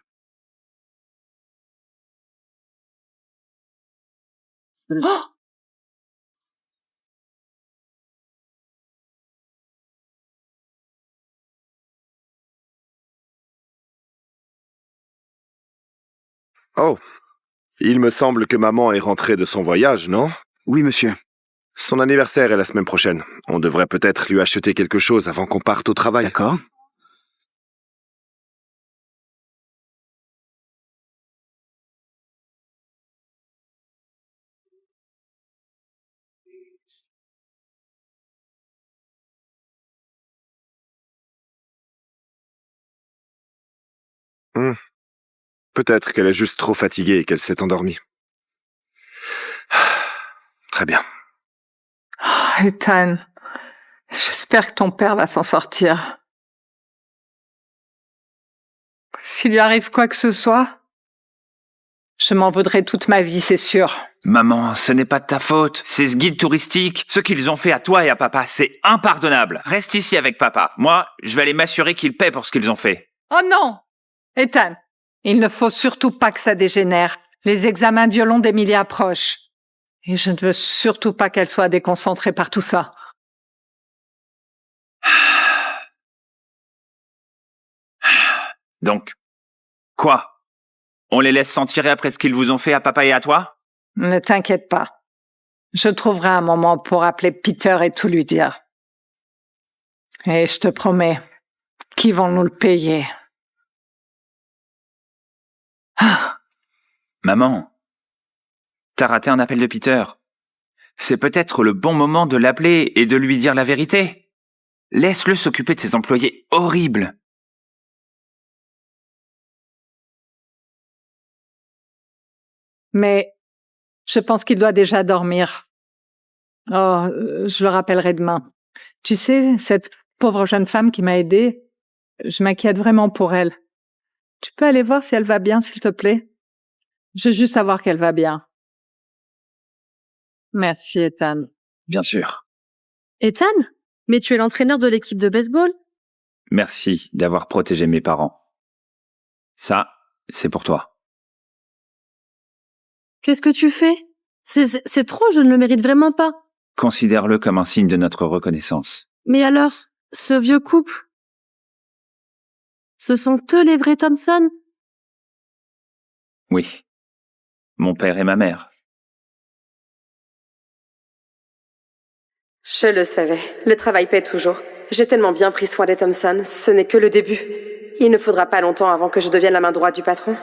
Oh, Oh, il me semble que maman est rentrée de son voyage, non? Oui, monsieur. Son anniversaire est la semaine prochaine. On devrait peut-être lui acheter quelque chose avant qu'on parte au travail. D'accord. Peut-être qu'elle est juste trop fatiguée et qu'elle s'est endormie. Très bien. Oh, Ethan, j'espère que ton père va s'en sortir. S'il lui arrive quoi que ce soit, je m'en voudrai toute ma vie, c'est sûr. Maman, ce n'est pas de ta faute. C'est ce guide touristique. Ce qu'ils ont fait à toi et à papa, c'est impardonnable. Reste ici avec papa. Moi, je vais aller m'assurer qu'ils paient pour ce qu'ils ont fait. Oh non! Ethan, il ne faut surtout pas que ça dégénère. Les examens de violon d'Emilie approchent. Et je ne veux surtout pas qu'elle soit déconcentrée par tout ça. Donc, quoi? On les laisse s'en tirer après ce qu'ils vous ont fait à papa et à toi? Ne t'inquiète pas. Je trouverai un moment pour appeler Peter et tout lui dire. Et je te promets qu'ils vont nous le payer. Maman, t'as raté un appel de Peter. C'est peut-être le bon moment de l'appeler et de lui dire la vérité. Laisse-le s'occuper de ses employés horribles. Mais je pense qu'il doit déjà dormir. Oh, je le rappellerai demain. Tu sais, cette pauvre jeune femme qui m'a aidée, je m'inquiète vraiment pour elle. Tu peux aller voir si elle va bien, s'il te plaît? Je veux juste savoir qu'elle va bien. Merci, Ethan. Bien sûr. Ethan? Mais tu es l'entraîneur de l'équipe de baseball? Merci d'avoir protégé mes parents. Ça, c'est pour toi. Qu'est-ce que tu fais? C'est trop, je ne le mérite vraiment pas. Considère-le comme un signe de notre reconnaissance. Mais alors, ce vieux couple? Ce sont eux les vrais Thompson? Oui. Mon père et ma mère. Je le savais. Le travail paie toujours. J'ai tellement bien pris soin des Thompson. Ce n'est que le début. Il ne faudra pas longtemps avant que je devienne la main droite du patron.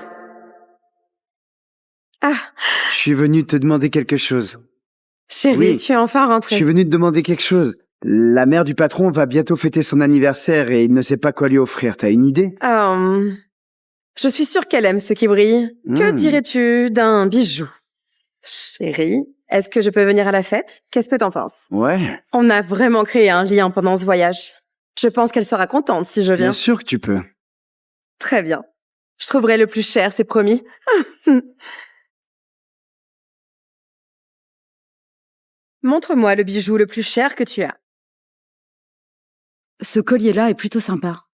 Ah, Je suis venu te demander quelque chose. chérie, Oui. tu es enfin Je rentrée. suis venu te demander quelque chose. La mère du patron va bientôt fêter son anniversaire et il ne sait pas quoi lui offrir. T'as une idée? Je suis sûre qu'elle aime ce qui brille. Que Hmm. dirais-tu d'un bijou? Chérie, est-ce que je peux venir à la fête? Qu'est-ce que t'en penses? Ouais, On a vraiment créé un lien pendant ce voyage. Je pense qu'elle sera contente si je viens. bien sûr que tu peux. Très bien. Je trouverai le plus cher, c'est promis. Montre-moi le bijou le plus cher que tu as. Ce collier-là est plutôt sympa.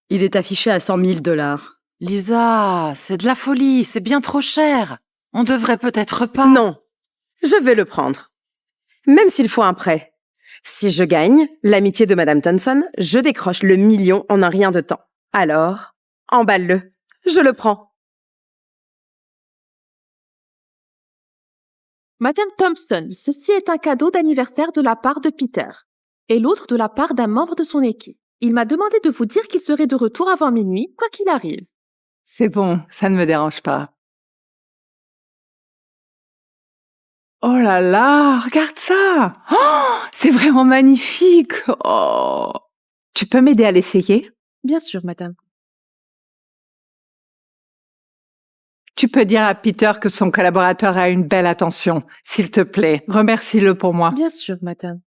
Il est affiché à 100 000 $. Lisa, c'est de la folie, c'est bien trop cher. On devrait peut-être pas. Non, je vais le prendre. Même s'il faut un prêt. Si je gagne l'amitié de Madame Thompson, je décroche le million en un rien de temps. Alors, emballe-le. Je le prends. Madame Thompson, ceci est un cadeau d'anniversaire de la part de Peter et l'autre de la part d'un membre de son équipe. Il m'a demandé de vous dire qu'il serait de retour avant minuit, quoi qu'il arrive. C'est bon, ça ne me dérange pas. Oh là là, regarde ça! Oh, c'est vraiment magnifique! Oh! Tu peux m'aider à l'essayer? Bien sûr, madame. Tu peux dire à Peter que son collaborateur a une belle attention. S'il te plaît, remercie-le pour moi. Bien sûr, madame.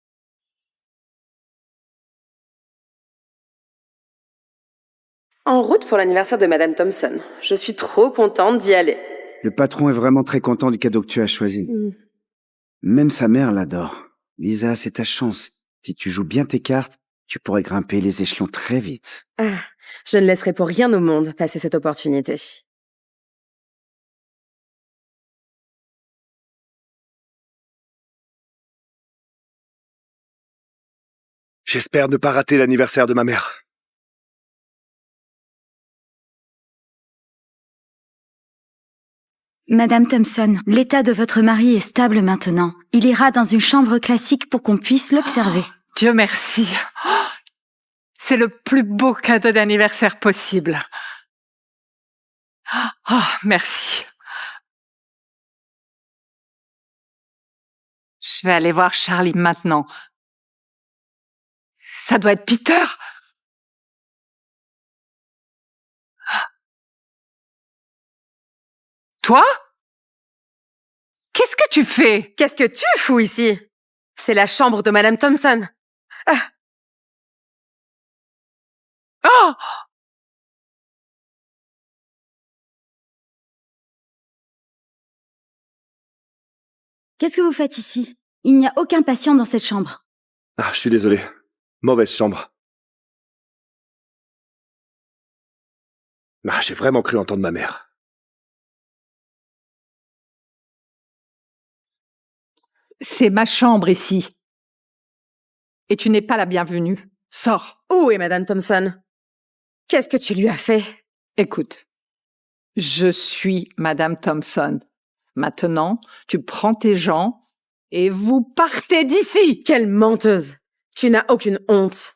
En route pour l'anniversaire de Madame Thompson. Je suis trop contente d'y aller. Le patron est vraiment très content du cadeau que tu as choisi. Même sa mère l'adore. Lisa, c'est ta chance. Si tu joues bien tes cartes, tu pourrais grimper les échelons très vite. Ah, je ne laisserai pour rien au monde passer cette opportunité. J'espère ne pas rater l'anniversaire de ma mère. Madame Thompson, l'état de votre mari est stable maintenant. Il ira dans une chambre classique pour qu'on puisse l'observer. Dieu merci. C'est le plus beau cadeau d'anniversaire possible. Merci. Je vais aller voir Charlie maintenant. Ça doit être Peter. Toi? Qu'est-ce que tu fais? Qu'est-ce que tu fous ici? C'est la chambre de Madame Thompson. Ah. Oh! Qu'est-ce que vous faites ici? Il n'y a aucun patient dans cette chambre. Ah, je suis désolé. Mauvaise chambre. Ah, j'ai vraiment cru entendre ma mère. C'est ma chambre ici. Et tu n'es pas la bienvenue. Sors. Où est Madame Thompson? Qu'est-ce que tu lui as fait? Écoute, je suis Madame Thompson. Maintenant, tu prends tes gens et vous partez d'ici. Quelle menteuse! Tu n'as aucune honte.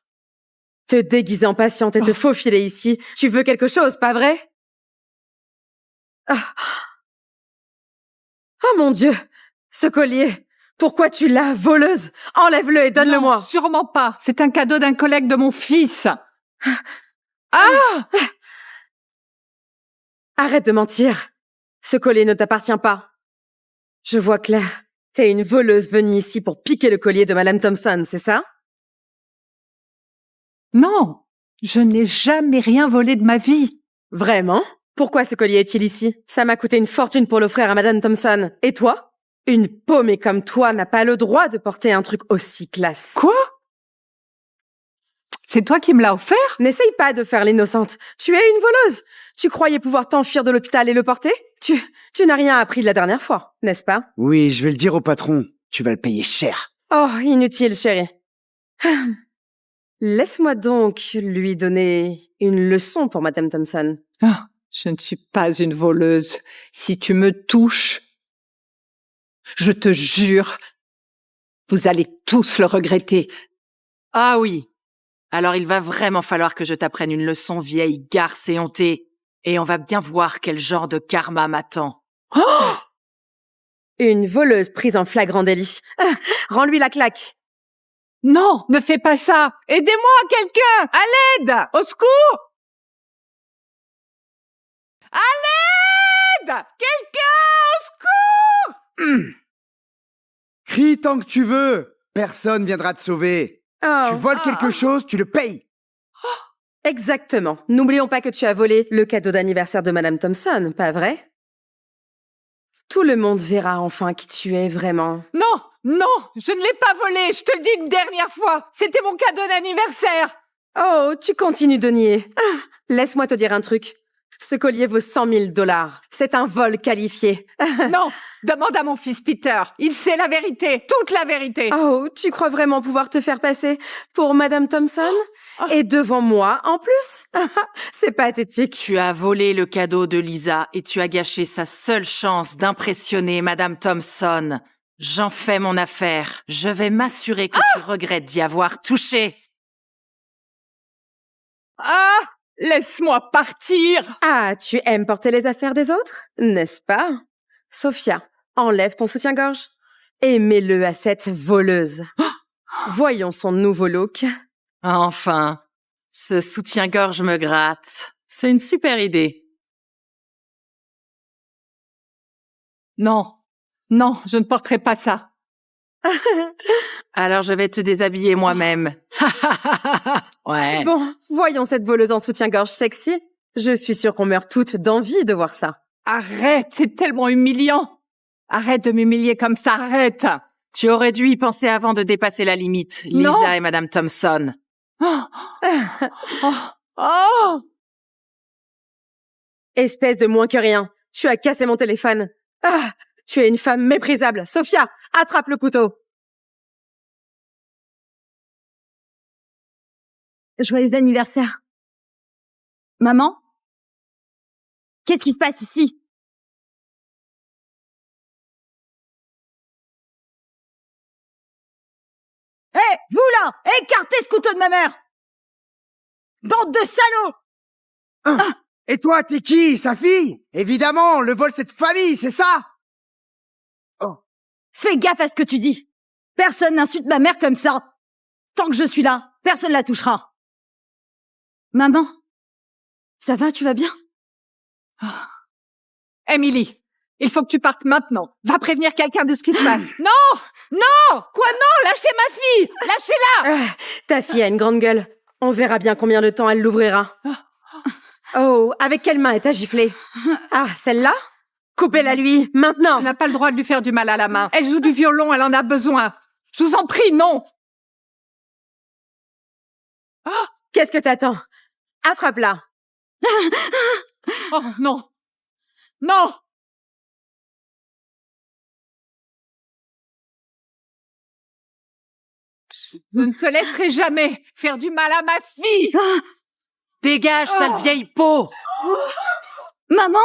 Te déguiser en patiente et te faufiler ici. Tu veux quelque chose, pas vrai? Oh mon Dieu! Ce collier! Pourquoi tu l'as, voleuse? Enlève-le et donne-le-moi! Non, sûrement pas. C'est un cadeau d'un collègue de mon fils. Arrête de mentir. Ce collier ne t'appartient pas. Je vois clair. T'es une voleuse venue ici pour piquer le collier de Madame Thompson, c'est ça? Non, je n'ai jamais rien volé de ma vie. Vraiment? Pourquoi ce collier est-il ici? Ça m'a coûté une fortune pour l'offrir à Madame Thompson. Et toi? Une paumée comme toi n'a pas le droit de porter un truc aussi classe. Quoi? C'est toi qui me l'as offert? N'essaye pas de faire l'innocente. Tu es une voleuse. Tu croyais pouvoir t'enfuir de l'hôpital et le porter? Tu n'as rien appris de la dernière fois, n'est-ce pas? Oui, je vais le dire au patron. Tu vas le payer cher. Oh, inutile, chérie. Laisse-moi donc lui donner une leçon pour Madame Thompson. Ah, je ne suis pas une voleuse. Si tu me touches, je te jure, vous allez tous le regretter. Ah oui. Alors il va vraiment falloir que je t'apprenne une leçon, vieille garce éhontée. Et on va bien voir quel genre de karma m'attend. Oh! Une voleuse prise en flagrant délit. Ah, rends-lui la claque. Non, ne fais pas ça. Aidez-moi, quelqu'un. À l'aide. Au secours. À l'aide. Quelqu'un, au secours. Crie tant que tu veux. Personne viendra te sauver. Oh. Tu voles quelque chose, tu le payes. Exactement. N'oublions pas que tu as volé le cadeau d'anniversaire de Madame Thompson, pas vrai? Tout le monde verra enfin qui tu es vraiment. Non, non, je ne l'ai pas volé, je te le dis une dernière fois. C'était mon cadeau d'anniversaire. Oh, tu continues de nier. Ah, laisse-moi te dire un truc. Ce collier vaut 100 000 $. C'est un vol qualifié. Non, demande à mon fils Peter. Il sait la vérité, toute la vérité. Oh, tu crois vraiment pouvoir te faire passer pour Madame Thompson? Et devant moi, en plus? C'est pathétique. Tu as volé le cadeau de Lisa et tu as gâché sa seule chance d'impressionner Madame Thompson. J'en fais mon affaire. Je vais m'assurer que tu regrettes d'y avoir touché. Ah! Laisse-moi partir. Ah, tu aimes porter les affaires des autres, n'est-ce pas? Sophia, enlève ton soutien-gorge et mets-le à cette voleuse. Voyons son nouveau look. Enfin, ce soutien-gorge me gratte. C'est une super idée. Non, non, je ne porterai pas ça. Alors je vais te déshabiller moi-même. Ouais. Bon, voyons cette voleuse en soutien-gorge sexy. Je suis sûre qu'on meurt toutes d'envie de voir ça. Arrête, c'est tellement humiliant. Arrête de m'humilier comme ça, arrête. Tu aurais dû y penser avant de dépasser la limite, Non. Lisa et Madame Thompson. Oh! Espèce de moins que rien. Tu as cassé mon téléphone. Ah, tu es une femme méprisable. Sophia, attrape le couteau. Joyeux anniversaire. Maman? Qu'est-ce qui se passe ici? Hé, vous là! Écartez ce couteau de ma mère! Bande de salauds! Et toi, t'es qui, sa fille? Évidemment, le vol c'est de famille, c'est ça? Fais gaffe à ce que tu dis. Personne n'insulte ma mère comme ça. Tant que je suis là, personne la touchera. Maman, ça va, tu vas bien? Emily, il faut que tu partes maintenant. Va prévenir quelqu'un de ce qui se passe. Non! Non! Quoi non? Lâchez ma fille! Lâchez-la! Ta fille a une grande gueule. On verra bien combien de temps elle l'ouvrira. Oh, avec quelle main elle t'a giflé? Ah, celle-là? Coupez-la lui, maintenant! Elle n'a pas le droit de lui faire du mal à la main. Elle joue du violon, elle en a besoin. Je vous en prie, non! Qu'est-ce que t'attends? Attrape-la! Oh, non! Non! Je ne te laisserai jamais faire du mal à ma fille! Dégage, sale vieille peau! Maman!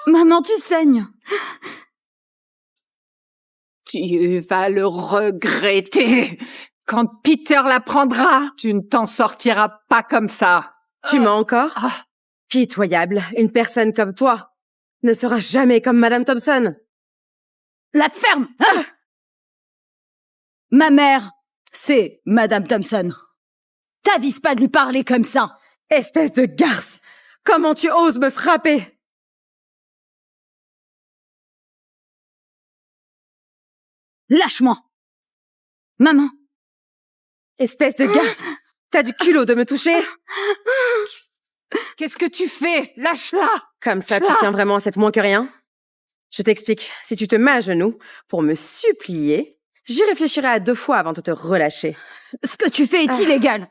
Maman, tu saignes. Tu vas le regretter. Quand Peter l'apprendra, tu ne t'en sortiras pas comme ça. Tu mens encore? Pitoyable, une personne comme toi ne sera jamais comme Madame Thompson. La ferme! Ma mère, c'est Madame Thompson. T'avises pas de lui parler comme ça. Espèce de garce! Comment tu oses me frapper? Lâche-moi. Maman. Espèce de garce! T'as du culot de me toucher? Qu'est-ce que tu fais? Lâche-la! Comme ça, tu tiens vraiment à cette moins que rien? Je t'explique. Si tu te mets à genoux pour me supplier, j'y réfléchirai à 2 fois avant de te relâcher. Ce que tu fais est illégal.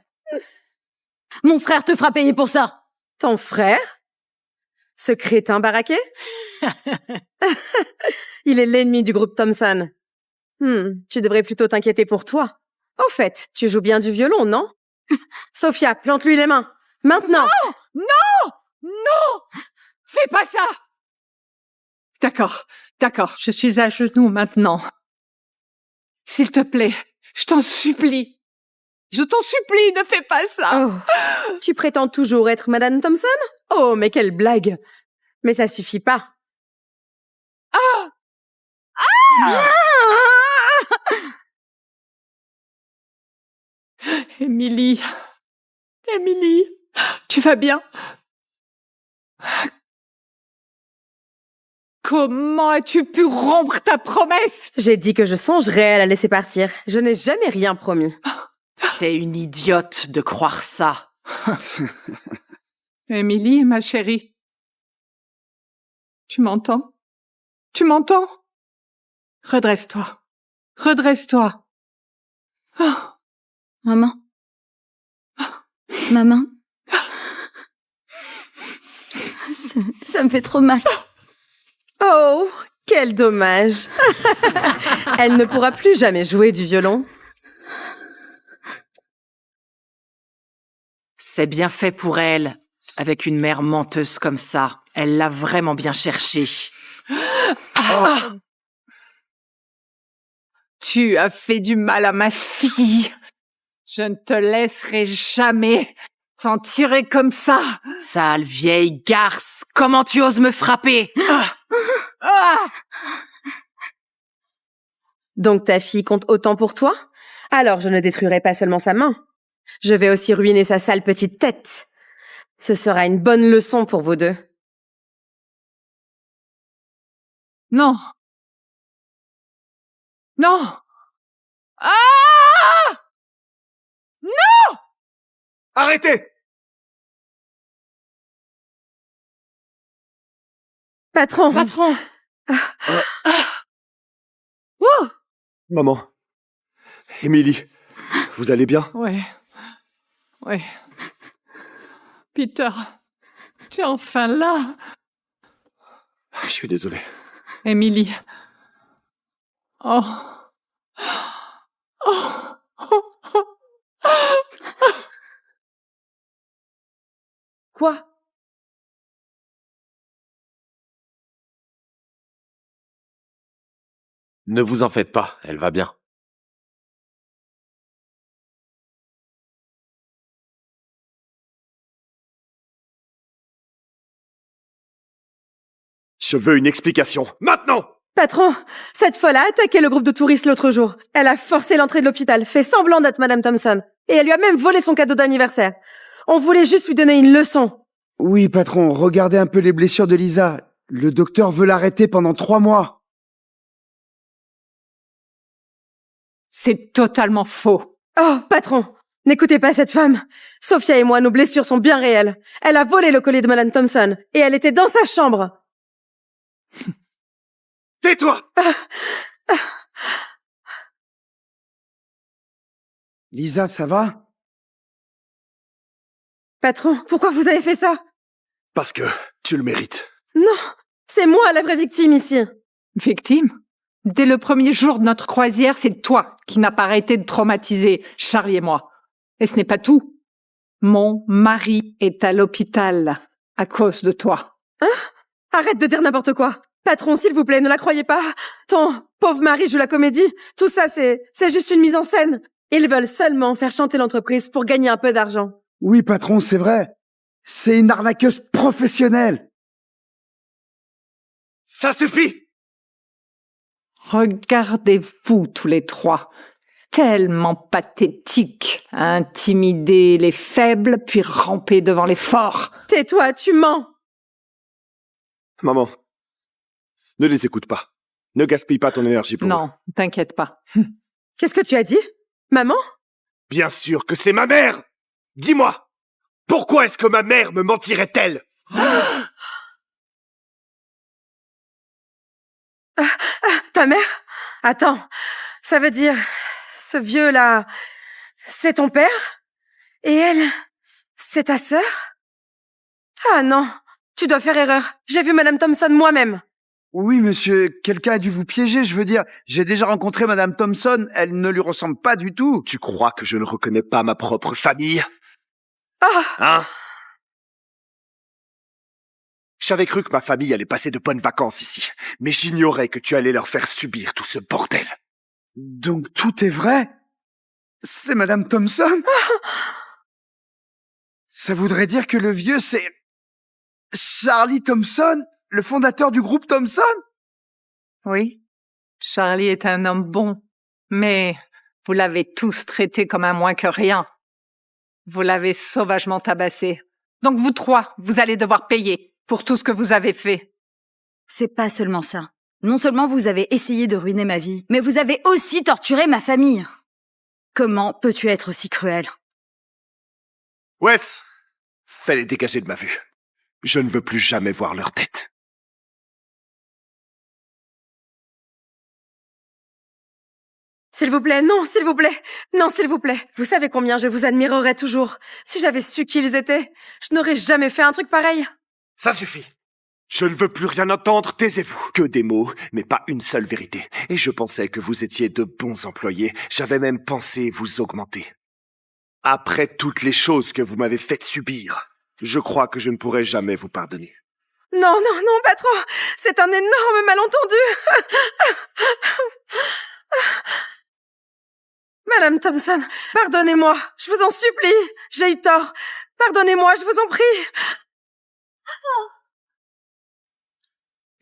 Mon frère te fera payer pour ça. Ton frère? Ce crétin baraqué? Il est l'ennemi du groupe Thompson. Tu devrais plutôt t'inquiéter pour toi. Au fait, tu joues bien du violon, non? Sophia, plante-lui les mains. Maintenant! Non! Non! Non! Fais pas ça! D'accord, d'accord, je suis à genoux maintenant. S'il te plaît, je t'en supplie. Je t'en supplie, ne fais pas ça! Oh, tu prétends toujours être Madame Thompson? Oh, mais quelle blague! Mais ça suffit pas. Emily, Emily, tu vas bien? Comment as-tu pu rompre ta promesse? J'ai dit que je songerais à la laisser partir. Je n'ai jamais rien promis. T'es une idiote de croire ça. Emily, ma chérie. Tu m'entends? Tu m'entends? Redresse-toi. Redresse-toi. Oh. Maman. Maman. Ça me fait trop mal. Oh, quel dommage. Elle ne pourra plus jamais jouer du violon. C'est bien fait pour elle. Avec une mère menteuse comme ça, elle l'a vraiment bien cherché. Tu as fait du mal à ma fille. Je ne te laisserai jamais t'en tirer comme ça. Sale vieille garce, comment tu oses me frapper? Donc ta fille compte autant pour toi? Alors je ne détruirai pas seulement sa main. Je vais aussi ruiner sa sale petite tête. Ce sera une bonne leçon pour vous deux. Non. Non. Ah! Non! Arrêtez! Patron. Patron. Ouh! Maman. Émilie, vous allez bien? Ouais. Ouais. Peter, tu es enfin là. Je suis désolé. Émilie. Oh. Oh. Quoi? Ne vous en faites pas, elle va bien. Je veux une explication. Maintenant! Patron, cette folle a attaqué le groupe de touristes l'autre jour. Elle a forcé l'entrée de l'hôpital, fait semblant d'être Madame Thompson. Et elle lui a même volé son cadeau d'anniversaire. On voulait juste lui donner une leçon. Oui, patron, regardez un peu les blessures de Lisa. Le docteur veut l'arrêter pendant 3 mois. C'est totalement faux. Oh, patron, n'écoutez pas cette femme. Sophia et moi, nos blessures sont bien réelles. Elle a volé le collier de Madame Thompson et elle était dans sa chambre. Tais-toi! Lisa, ça va? Patron, pourquoi vous avez fait ça? Parce que tu le mérites. Non, c'est moi la vraie victime ici. Victime? Dès le premier jour de notre croisière, c'est toi qui n'as pas arrêté de traumatiser Charlie et moi. Et ce n'est pas tout. Mon mari est à l'hôpital à cause de toi. Hein? Arrête de dire n'importe quoi. Patron, s'il vous plaît, ne la croyez pas. Ton pauvre mari joue la comédie. Tout ça, c'est juste une mise en scène. Ils veulent seulement faire chanter l'entreprise pour gagner un peu d'argent. Oui, patron, c'est vrai. C'est une arnaqueuse professionnelle. Ça suffit! Regardez-vous tous les trois. Tellement pathétique à intimider les faibles puis ramper devant les forts. Tais-toi, tu mens. Maman, ne les écoute pas. Ne gaspille pas ton énergie pour eux. Non, t'inquiète pas. Qu'est-ce que tu as dit? Maman? Bien sûr que c'est ma mère! Dis-moi, pourquoi est-ce que ma mère me mentirait-elle? Ta mère? Attends, ça veut dire, ce vieux-là, c'est ton père? Et elle, c'est ta sœur? Ah non, tu dois faire erreur. J'ai vu Madame Thompson moi-même. Oui, monsieur, quelqu'un a dû vous piéger, je veux dire. J'ai déjà rencontré Madame Thompson, elle ne lui ressemble pas du tout. Tu crois que je ne reconnais pas ma propre famille? Ah! Hein? J'avais cru que ma famille allait passer de bonnes vacances ici, mais j'ignorais que tu allais leur faire subir tout ce bordel. Donc tout est vrai? C'est Madame Thompson? Ça voudrait dire que le vieux, c'est Charlie Thompson, le fondateur du groupe Thompson? Oui, Charlie est un homme bon, mais vous l'avez tous traité comme un moins que rien. Vous l'avez sauvagement tabassé. Donc vous trois, vous allez devoir payer pour tout ce que vous avez fait. C'est pas seulement ça. Non seulement vous avez essayé de ruiner ma vie, mais vous avez aussi torturé ma famille. Comment peux-tu être aussi cruel? Wes, fais-les dégager de ma vue. Je ne veux plus jamais voir leur tête. S'il vous plaît, non, s'il vous plaît. Non, s'il vous plaît. Vous savez combien je vous admirerais toujours. Si j'avais su qui ils étaient, je n'aurais jamais fait un truc pareil. Ça suffit. Je ne veux plus rien entendre, taisez-vous. Que des mots, mais pas une seule vérité. Et je pensais que vous étiez de bons employés. J'avais même pensé vous augmenter. Après toutes les choses que vous m'avez faites subir, je crois que je ne pourrai jamais vous pardonner. Non, non, non, patron. C'est un énorme malentendu. Madame Thompson, pardonnez-moi. Je vous en supplie. J'ai eu tort. Pardonnez-moi, je vous en prie.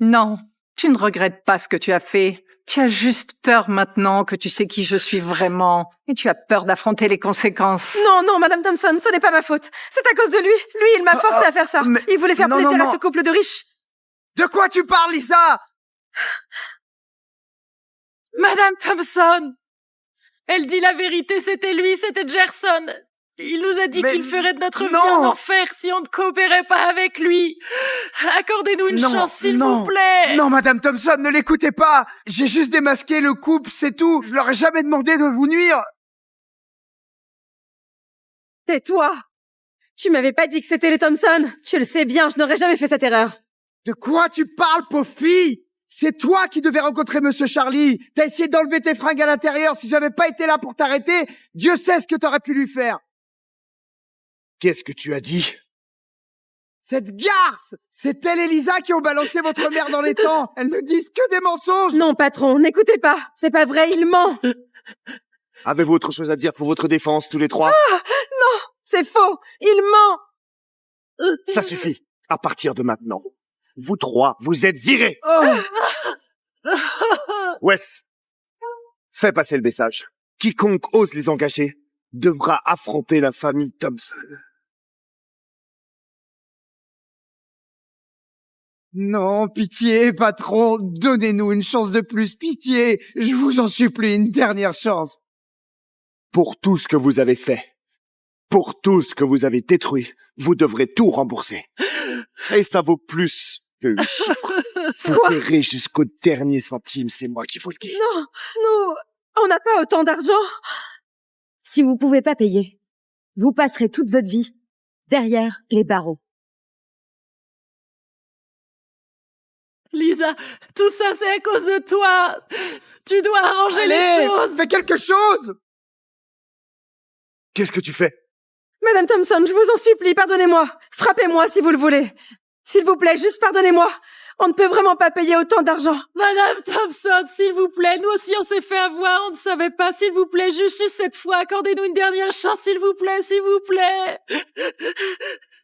Non, tu ne regrettes pas ce que tu as fait. Tu as juste peur maintenant que tu sais qui je suis vraiment. Et tu as peur d'affronter les conséquences. Non, non, Madame Thompson, ce n'est pas ma faute. C'est à cause de lui. Lui, il m'a forcé à faire ça. Mais... Il voulait faire non, plaisir non, à non. ce couple de riches. De quoi tu parles, Lisa? Madame Thompson! Elle dit la vérité, c'était lui, c'était Gerson. Il nous a dit qu'il ferait de notre vie un enfer si on ne coopérait pas avec lui. Accordez-nous une chance, s'il vous plaît. Non, Madame Thompson, ne l'écoutez pas. J'ai juste démasqué le couple, c'est tout. Je leur ai jamais demandé de vous nuire. Tais-toi! Tu m'avais pas dit que c'était les Thompson. Tu le sais bien, je n'aurais jamais fait cette erreur. De quoi tu parles, pauvre fille? C'est toi qui devais rencontrer Monsieur Charlie. T'as essayé d'enlever tes fringues à l'intérieur. Si j'avais pas été là pour t'arrêter, Dieu sait ce que t'aurais pu lui faire. Qu'est-ce que tu as dit? Cette garce! C'est elle et Lisa qui ont balancé votre mère dans les temps. Elles ne disent que des mensonges. Non, patron, n'écoutez pas. C'est pas vrai, il ment. Avez-vous autre chose à dire pour votre défense, tous les trois? Non, c'est faux. Il ment. Ça suffit. À partir de maintenant, vous trois, vous êtes virés. Wes, fais passer le message. Quiconque ose les engager devra affronter la famille Thompson. Non, pitié, patron. Donnez-nous une chance de plus, pitié. Je vous en supplie, une dernière chance. Pour tout ce que vous avez fait, pour tout ce que vous avez détruit, vous devrez tout rembourser. Et ça vaut plus que 8 chiffres. Vous paierez jusqu'au dernier centime, c'est moi qui vous le dis. Non, nous, on n'a pas autant d'argent. Si vous pouvez pas payer, vous passerez toute votre vie derrière les barreaux. Lisa, tout ça c'est à cause de toi. Tu dois arranger les choses. Fais quelque chose. Qu'est-ce que tu fais? Madame Thompson, je vous en supplie, pardonnez-moi. Frappez-moi si vous le voulez. S'il vous plaît, juste pardonnez-moi. On ne peut vraiment pas payer autant d'argent. Madame Thompson, s'il vous plaît, nous aussi on s'est fait avoir, on ne savait pas, s'il vous plaît, juste cette fois, accordez-nous une dernière chance, s'il vous plaît, s'il vous plaît.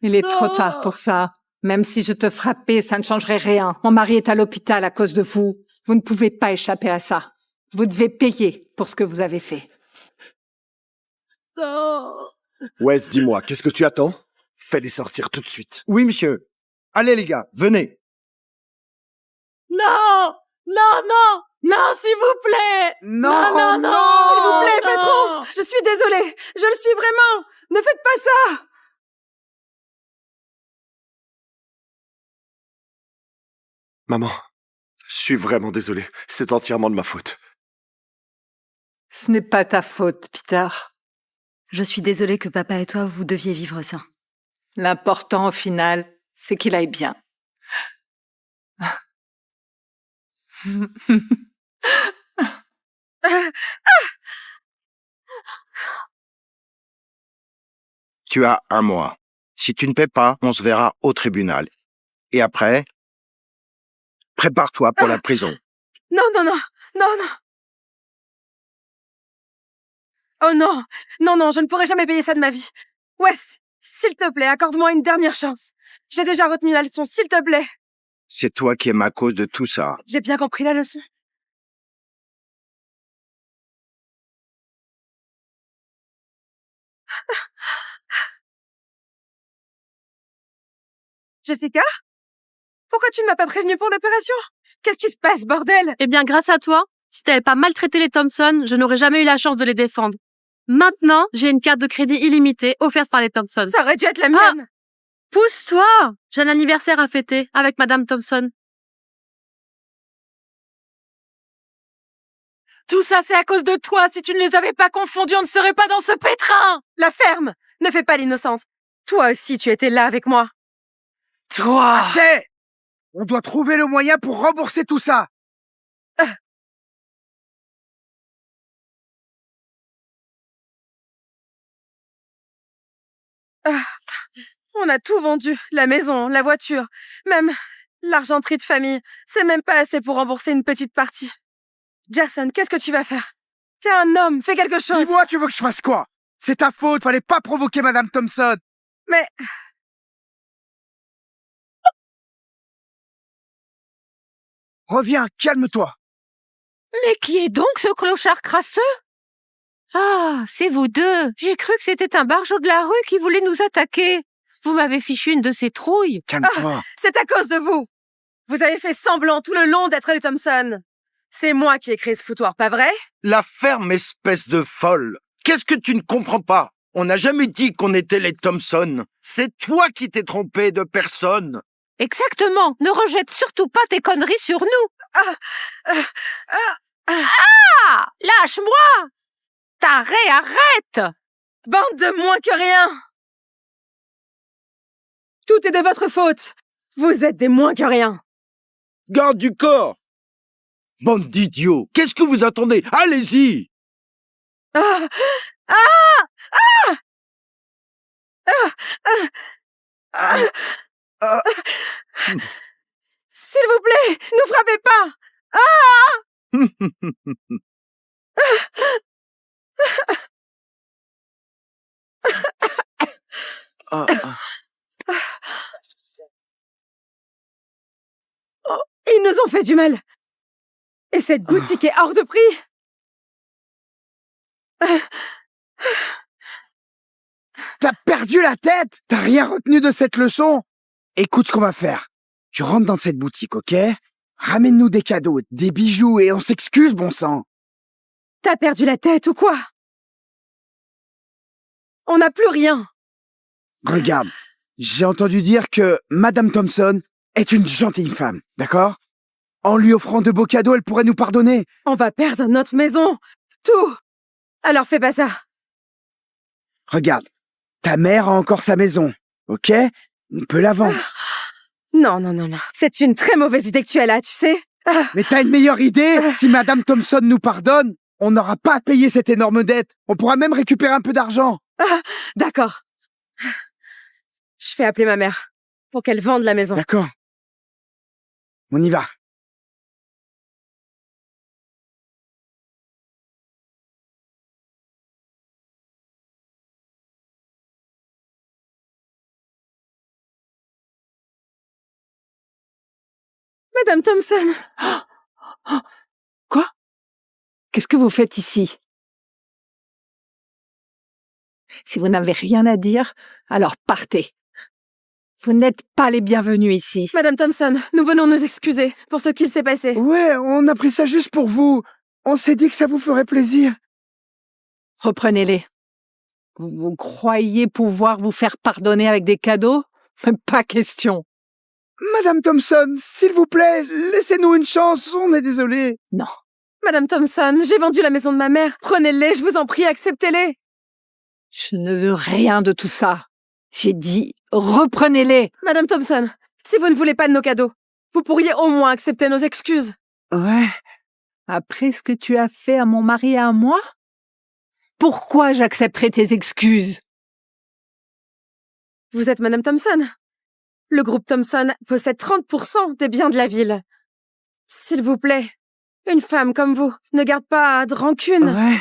Il est trop tard pour ça. Même si je te frappais, ça ne changerait rien. Mon mari est à l'hôpital à cause de vous. Vous ne pouvez pas échapper à ça. Vous devez payer pour ce que vous avez fait. Non. Wes, dis-moi, qu'est-ce que tu attends? Fais-les sortir tout de suite. Oui, monsieur. Allez, les gars, venez. Non! Non, non! Non, s'il vous plaît! Non, non, non! S'il vous plaît, non. patron! Je suis désolée! Je le suis vraiment! Ne faites pas ça! Maman, je suis vraiment désolé. C'est entièrement de ma faute. Ce n'est pas ta faute, Peter. Je suis désolée que papa et toi, vous deviez vivre ça. L'important, au final, c'est qu'il aille bien. Tu as 1 mois. Si tu ne paies pas, on se verra au tribunal. Et après, prépare-toi pour la prison. Non, non, non! Non, non! Oh non! Non, non, je ne pourrai jamais payer ça de ma vie. Wes, s'il te plaît, accorde-moi une dernière chance. J'ai déjà retenu la leçon, s'il te plaît. C'est toi qui es ma cause de tout ça. J'ai bien compris la leçon. Jessica? Pourquoi tu ne m'as pas prévenue pour l'opération? Qu'est-ce qui se passe, bordel? Eh bien, grâce à toi, si t'avais pas maltraité les Thompson, je n'aurais jamais eu la chance de les défendre. Maintenant, j'ai une carte de crédit illimitée offerte par les Thompson. Ça aurait dû être la mienne. Pousse-toi! J'ai un anniversaire à fêter avec Madame Thompson. Tout ça, c'est à cause de toi. Si tu ne les avais pas confondus, on ne serait pas dans ce pétrin. La ferme! Ne fais pas l'innocente. Toi aussi, tu étais là avec moi. Toi! Assez! On doit trouver le moyen pour rembourser tout ça. On a tout vendu. La maison, la voiture, même l'argenterie de famille. C'est même pas assez pour rembourser une petite partie. Jason, qu'est-ce que tu vas faire? T'es un homme, fais quelque chose. Dis-moi, tu veux que je fasse quoi? C'est ta faute, fallait pas provoquer Madame Thompson. Mais... Reviens, calme-toi. Mais qui est donc ce clochard crasseux? Ah, c'est vous deux. J'ai cru que c'était un barjot de la rue qui voulait nous attaquer. Vous m'avez fichu une de ces trouilles. Calme-toi. C'est à cause de vous. Vous avez fait semblant tout le long d'être les Thompson. C'est moi qui ai créé ce foutoir, pas vrai? La ferme, espèce de folle. Qu'est-ce que tu ne comprends pas? On n'a jamais dit qu'on était les Thompson. C'est toi qui t'es trompé de personne. Exactement. Ne rejette surtout pas tes conneries sur nous. Lâche-moi! Taré, arrête! Bande de moins que rien! Tout est de votre faute. Vous êtes des moins que rien. Garde du corps. Bande d'idiots. Qu'est-ce que vous attendez? Allez-y. S'il vous plaît, ne frappez pas. Ils nous ont fait du mal. Et cette boutique est hors de prix. T'as perdu la tête? T'as rien retenu de cette leçon? Écoute ce qu'on va faire. Tu rentres dans cette boutique, ok? Ramène-nous des cadeaux, des bijoux et on s'excuse, bon sang. T'as perdu la tête ou quoi? On n'a plus rien. Regarde, j'ai entendu dire que Madame Thompson est une gentille femme, d'accord? En lui offrant de beaux cadeaux, elle pourrait nous pardonner. On va perdre notre maison. Tout. Alors fais pas ça. Regarde, ta mère a encore sa maison, ok? On peut la vendre. Non. C'est une très mauvaise idée que tu as là, tu sais. Mais t'as une meilleure idée? Si Madame Thompson nous pardonne, on n'aura pas à payer cette énorme dette. On pourra même récupérer un peu d'argent. D'accord. Je vais appeler ma mère pour qu'elle vende la maison. D'accord. On y va. Madame Thompson. Quoi? Qu'est-ce que vous faites ici? Si vous n'avez rien à dire, alors partez. Vous n'êtes pas les bienvenus ici. Madame Thompson, nous venons nous excuser pour ce qu'il s'est passé. Ouais, on a pris ça juste pour vous. On s'est dit que ça vous ferait plaisir. Reprenez-les. Vous croyez pouvoir vous faire pardonner avec des cadeaux? Même pas question. Madame Thompson, s'il vous plaît, laissez-nous une chance, on est désolé. Non. Madame Thompson, j'ai vendu la maison de ma mère. Prenez-les, je vous en prie, acceptez-les. Je ne veux rien de tout ça. J'ai dit, reprenez-les. Madame Thompson, si vous ne voulez pas de nos cadeaux, vous pourriez au moins accepter nos excuses. Ouais. Après ce que tu as fait à mon mari et à moi? Pourquoi j'accepterais tes excuses? Vous êtes Madame Thompson. Le groupe Thompson possède 30% des biens de la ville. S'il vous plaît, une femme comme vous ne garde pas de rancune. Ouais.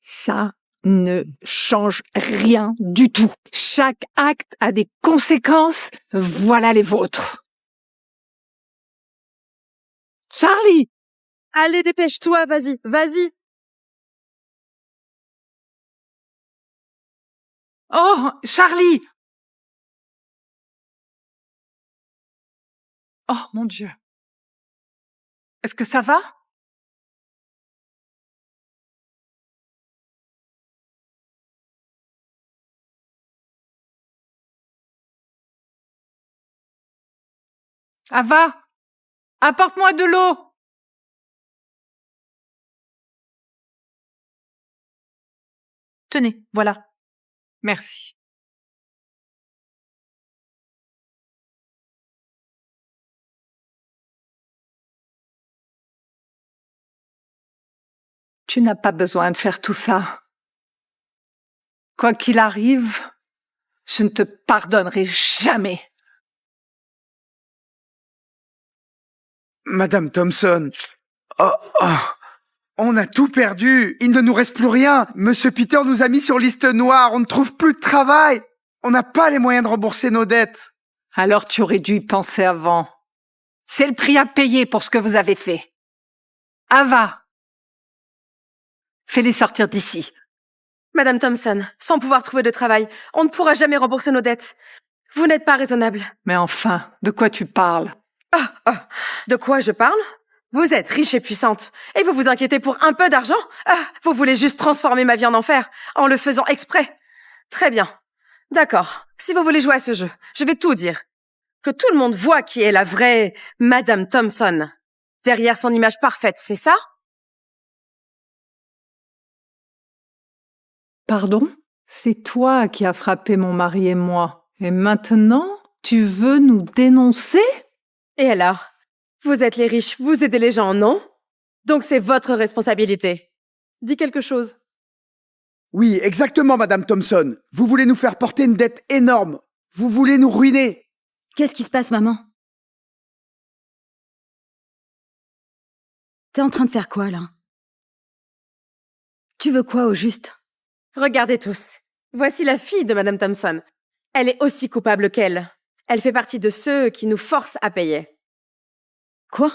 Ça ne change rien du tout. Chaque acte a des conséquences. Voilà les vôtres. Charlie! Allez, dépêche-toi, vas-y. Oh, Charlie! Oh, mon Dieu. Est-ce que ça va? Ava, apporte-moi de l'eau. Tenez, voilà. Merci. Tu n'as pas besoin de faire tout ça. Quoi qu'il arrive, je ne te pardonnerai jamais. Madame Thompson. Oh. On a tout perdu. Il ne nous reste plus rien. Monsieur Peter nous a mis sur liste noire. On ne trouve plus de travail. On n'a pas les moyens de rembourser nos dettes. Alors tu aurais dû y penser avant. C'est le prix à payer pour ce que vous avez fait. Ava, fais-les sortir d'ici. Madame Thompson, sans pouvoir trouver de travail, on ne pourra jamais rembourser nos dettes. Vous n'êtes pas raisonnable. Mais enfin, de quoi tu parles? De quoi je parle? Vous êtes riche et puissante, et vous vous inquiétez pour un peu d'argent? Vous voulez juste transformer ma vie en enfer, en le faisant exprès. Très bien. D'accord. Si vous voulez jouer à ce jeu, je vais tout dire. Que tout le monde voit qui est la vraie Madame Thompson. Derrière son image parfaite, c'est ça? Pardon? C'est toi qui as frappé mon mari et moi. Et maintenant, tu veux nous dénoncer? Et alors? Vous êtes les riches, vous aidez les gens, non? Donc c'est votre responsabilité. Dis quelque chose. Oui, exactement, Madame Thompson. Vous voulez nous faire porter une dette énorme. Vous voulez nous ruiner. Qu'est-ce qui se passe, maman? T'es en train de faire quoi, là? Tu veux quoi, au juste? Regardez tous. Voici la fille de Madame Thompson. Elle est aussi coupable qu'elle. Elle fait partie de ceux qui nous forcent à payer. Quoi?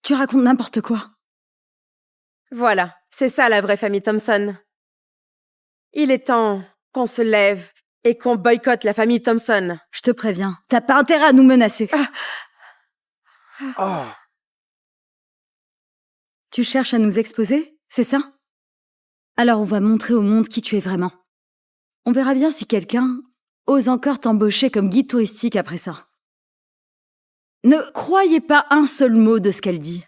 Tu racontes n'importe quoi. Voilà, c'est ça la vraie famille Thompson. Il est temps qu'on se lève et qu'on boycotte la famille Thompson. Je te préviens, t'as pas intérêt à nous menacer. Oh. Tu cherches à nous exposer, c'est ça? Alors on va montrer au monde qui tu es vraiment. On verra bien si quelqu'un ose encore t'embaucher comme guide touristique après ça. Ne croyez pas un seul mot de ce qu'elle dit.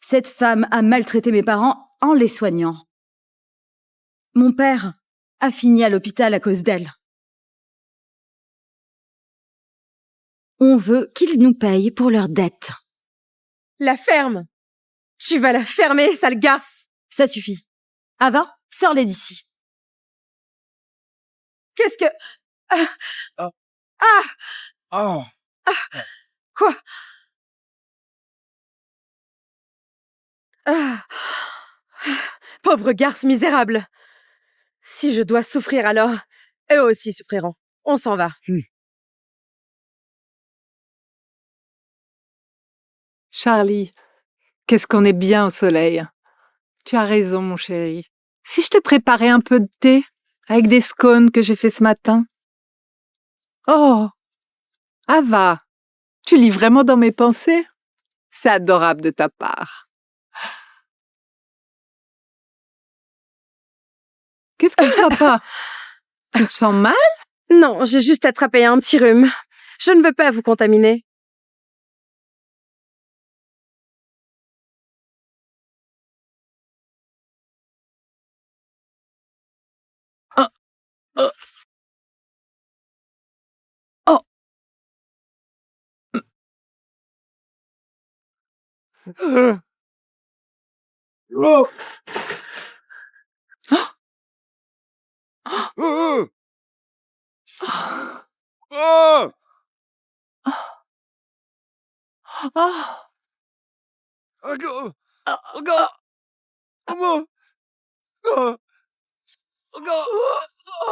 Cette femme a maltraité mes parents en les soignant. Mon père a fini à l'hôpital à cause d'elle. On veut qu'ils nous payent pour leurs dettes. La ferme! Tu vas la fermer, sale garce! Ça suffit. Ava, sors-les d'ici. Qu'est-ce que... Quoi? Pauvre garce misérable! Si je dois souffrir alors, eux aussi souffriront. On s'en va. Charlie, qu'est-ce qu'on est bien au soleil. Tu as raison, mon chéri. Si je te préparais un peu de thé avec des scones que j'ai fait ce matin. Oh, Ava, tu lis vraiment dans mes pensées? C'est adorable de ta part. Qu'est-ce qui ne va pas? Tu te sens mal? Non, j'ai juste attrapé un petit rhume. Je ne veux pas vous contaminer.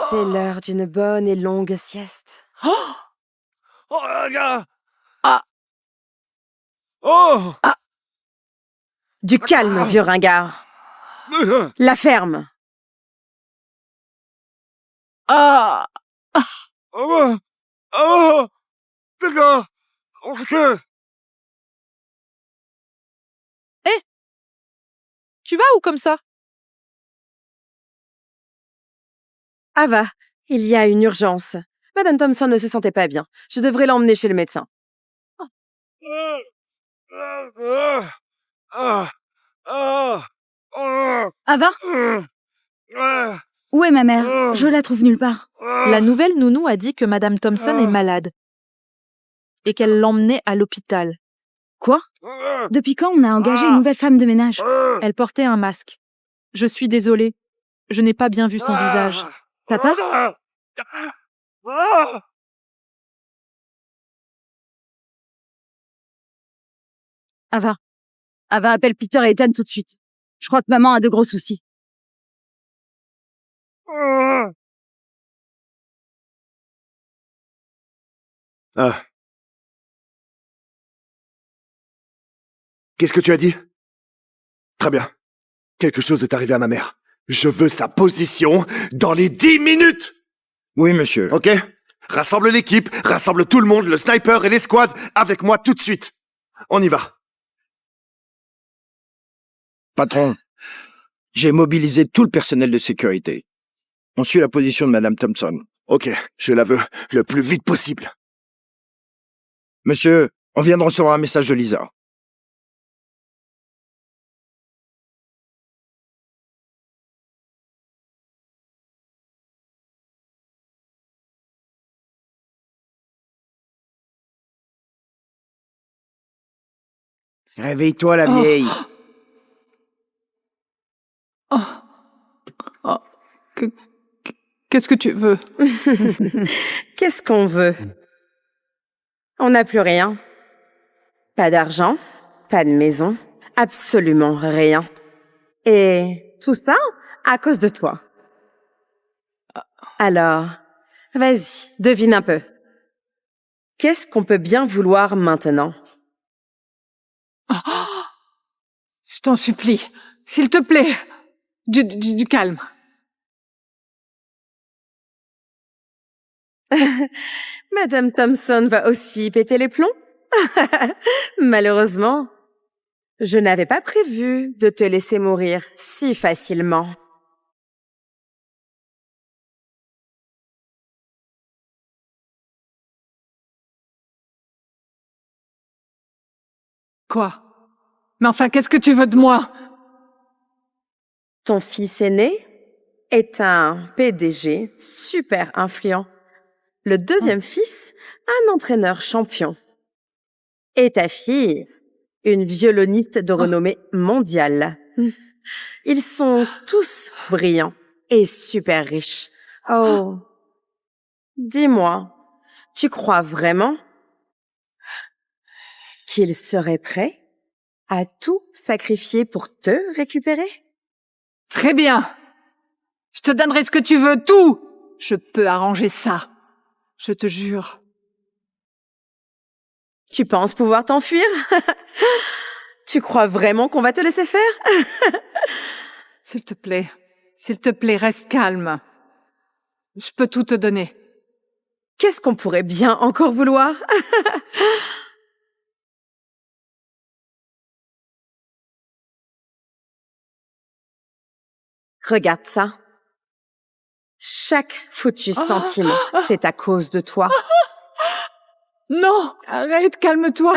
C'est l'heure d'une bonne et longue sieste. Du calme, vieux ringard. La ferme. D'accord. Ok. Tu vas où comme ça? Ava, il y a une urgence. Madame Thompson ne se sentait pas bien. Je devrais l'emmener chez le médecin. Ava? Où est ma mère? Je la trouve nulle part. La nouvelle nounou a dit que Madame Thompson est malade et qu'elle l'emmenait à l'hôpital. Quoi? Depuis quand on a engagé une nouvelle femme de ménage? Elle portait un masque. Je suis désolée. Je n'ai pas bien vu son visage. Papa? Ava, appelle Peter et Ethan tout de suite. Je crois que maman a de gros soucis. Ah. Qu'est-ce que tu as dit? Très bien. Quelque chose est arrivé à ma mère. Je veux sa position dans les 10 minutes! Oui, monsieur. Ok? Rassemble l'équipe, rassemble tout le monde, le sniper et les squads, avec moi tout de suite. On y va. Patron, j'ai mobilisé tout le personnel de sécurité. On suit la position de Madame Thompson. Ok, je la veux le plus vite possible. Monsieur, on vient de recevoir un message de Lisa. Réveille-toi, la vieille. Qu'est-ce que tu veux? Qu'est-ce qu'on veut? On n'a plus rien. Pas d'argent, pas de maison, absolument rien. Et tout ça à cause de toi. Alors, vas-y, devine un peu. Qu'est-ce qu'on peut bien vouloir maintenant? Je t'en supplie, s'il te plaît, du calme. Madame Thompson va aussi péter les plombs? Malheureusement, je n'avais pas prévu de te laisser mourir si facilement. Quoi? Mais enfin, qu'est-ce que tu veux de moi? Ton fils aîné est un PDG super influent. Le deuxième fils, un entraîneur champion. Et ta fille, une violoniste de renommée mondiale. Ils sont tous brillants et super riches. Oh, dis-moi, tu crois vraiment qu'ils seraient prêts à tout sacrifier pour te récupérer? Très bien. Je te donnerai ce que tu veux, tout. Je peux arranger ça. Je te jure. Tu penses pouvoir t'enfuir? Tu crois vraiment qu'on va te laisser faire? S'il te plaît, reste calme. Je peux tout te donner. Qu'est-ce qu'on pourrait bien encore vouloir? Regarde ça. Chaque foutu centime, c'est à cause de toi. Non, arrête, calme-toi.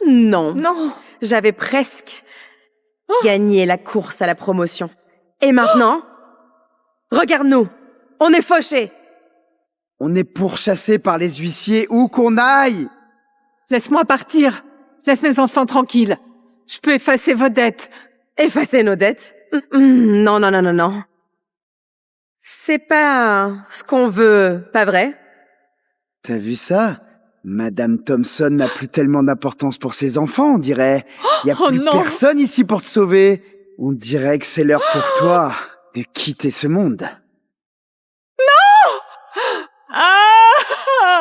Non. Non. J'avais presque gagné la course à la promotion. Et maintenant, regarde-nous. On est fauchés. On est pourchassés par les huissiers où qu'on aille. Laisse-moi partir. Laisse mes enfants tranquilles. Je peux effacer vos dettes. Effacer nos dettes? Non, non, non, non, non. C'est pas ce qu'on veut, pas vrai? T'as vu ça? Madame Thompson n'a plus tellement d'importance pour ses enfants, on dirait. Y a plus personne ici pour te sauver. On dirait que c'est l'heure pour toi de quitter ce monde. Non!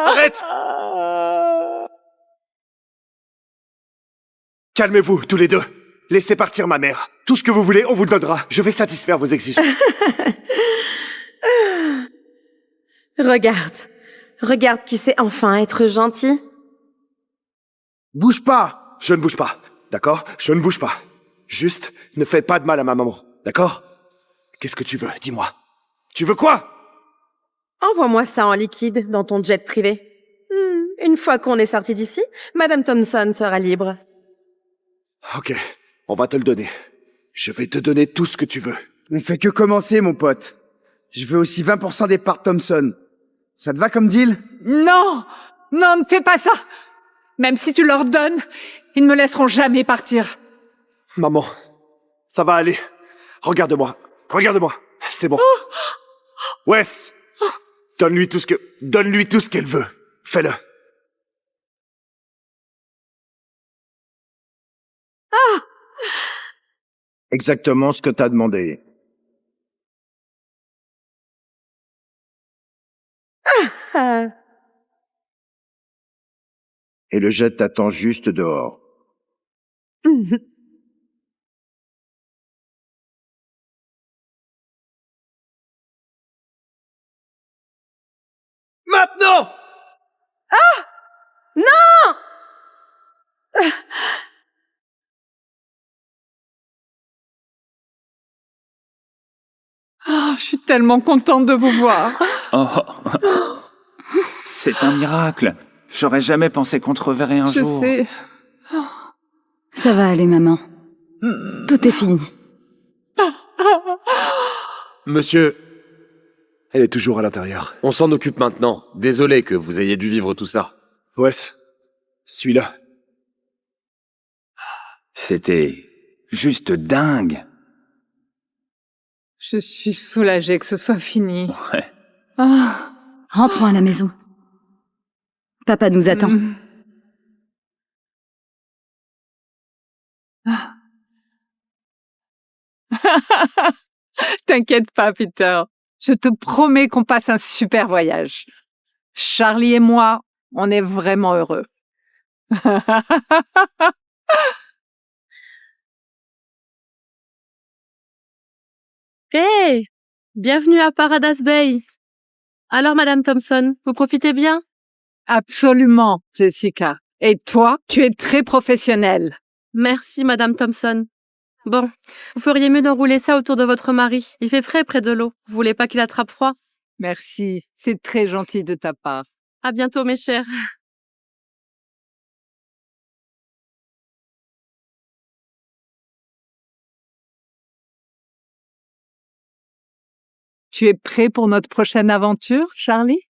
Arrête! Calmez-vous, tous les deux. Laissez partir ma mère. Tout ce que vous voulez, on vous le donnera. Je vais satisfaire vos exigences. Regarde qui sait enfin être gentil. Bouge pas! Je ne bouge pas, d'accord? Je ne bouge pas. Juste, ne fais pas de mal à ma maman, d'accord? Qu'est-ce que tu veux? Dis-moi. Tu veux quoi? Envoie-moi ça en liquide dans ton jet privé. Une fois qu'on est sorti d'ici, Madame Thompson sera libre. Ok, on va te le donner. Je vais te donner tout ce que tu veux. On fait que commencer, mon pote. Je veux aussi 20% des parts Thompson. Ça te va comme deal? Non! Non, ne fais pas ça! Même si tu leur donnes, ils ne me laisseront jamais partir. Maman, ça va aller. Regarde-moi. Regarde-moi. C'est bon. Wes! Donne-lui tout ce qu'elle veut. Fais-le. Exactement ce que t'as demandé. Et le jet t'attend juste dehors. Maintenant! Non! Oh, je suis tellement contente de vous voir. Oh, c'est un miracle. J'aurais jamais pensé qu'on te reverrait un jour. Je sais. Ça va aller, maman. Tout est fini. Monsieur, Elle est toujours à l'intérieur. on s'en occupe maintenant. Désolé que vous ayez dû vivre tout ça. Wes, suis-la. C'était juste dingue. Je suis soulagée que ce soit fini. Ouais. Ah. Rentrons à la maison. Papa nous attend. T'inquiète pas, Peter. Je te promets qu'on passe un super voyage. Charlie et moi, on est vraiment heureux. Hé! Bienvenue à Paradise Bay. Alors, Madame Thompson, vous profitez bien? Absolument, Jessica. Et toi, tu es très professionnelle. Merci, Madame Thompson. Bon, vous feriez mieux d'enrouler ça autour de votre mari. Il fait frais près de l'eau. Vous voulez pas qu'il attrape froid? Merci, c'est très gentil de ta part. À bientôt, mes chers. Tu es prêt pour notre prochaine aventure, Charlie?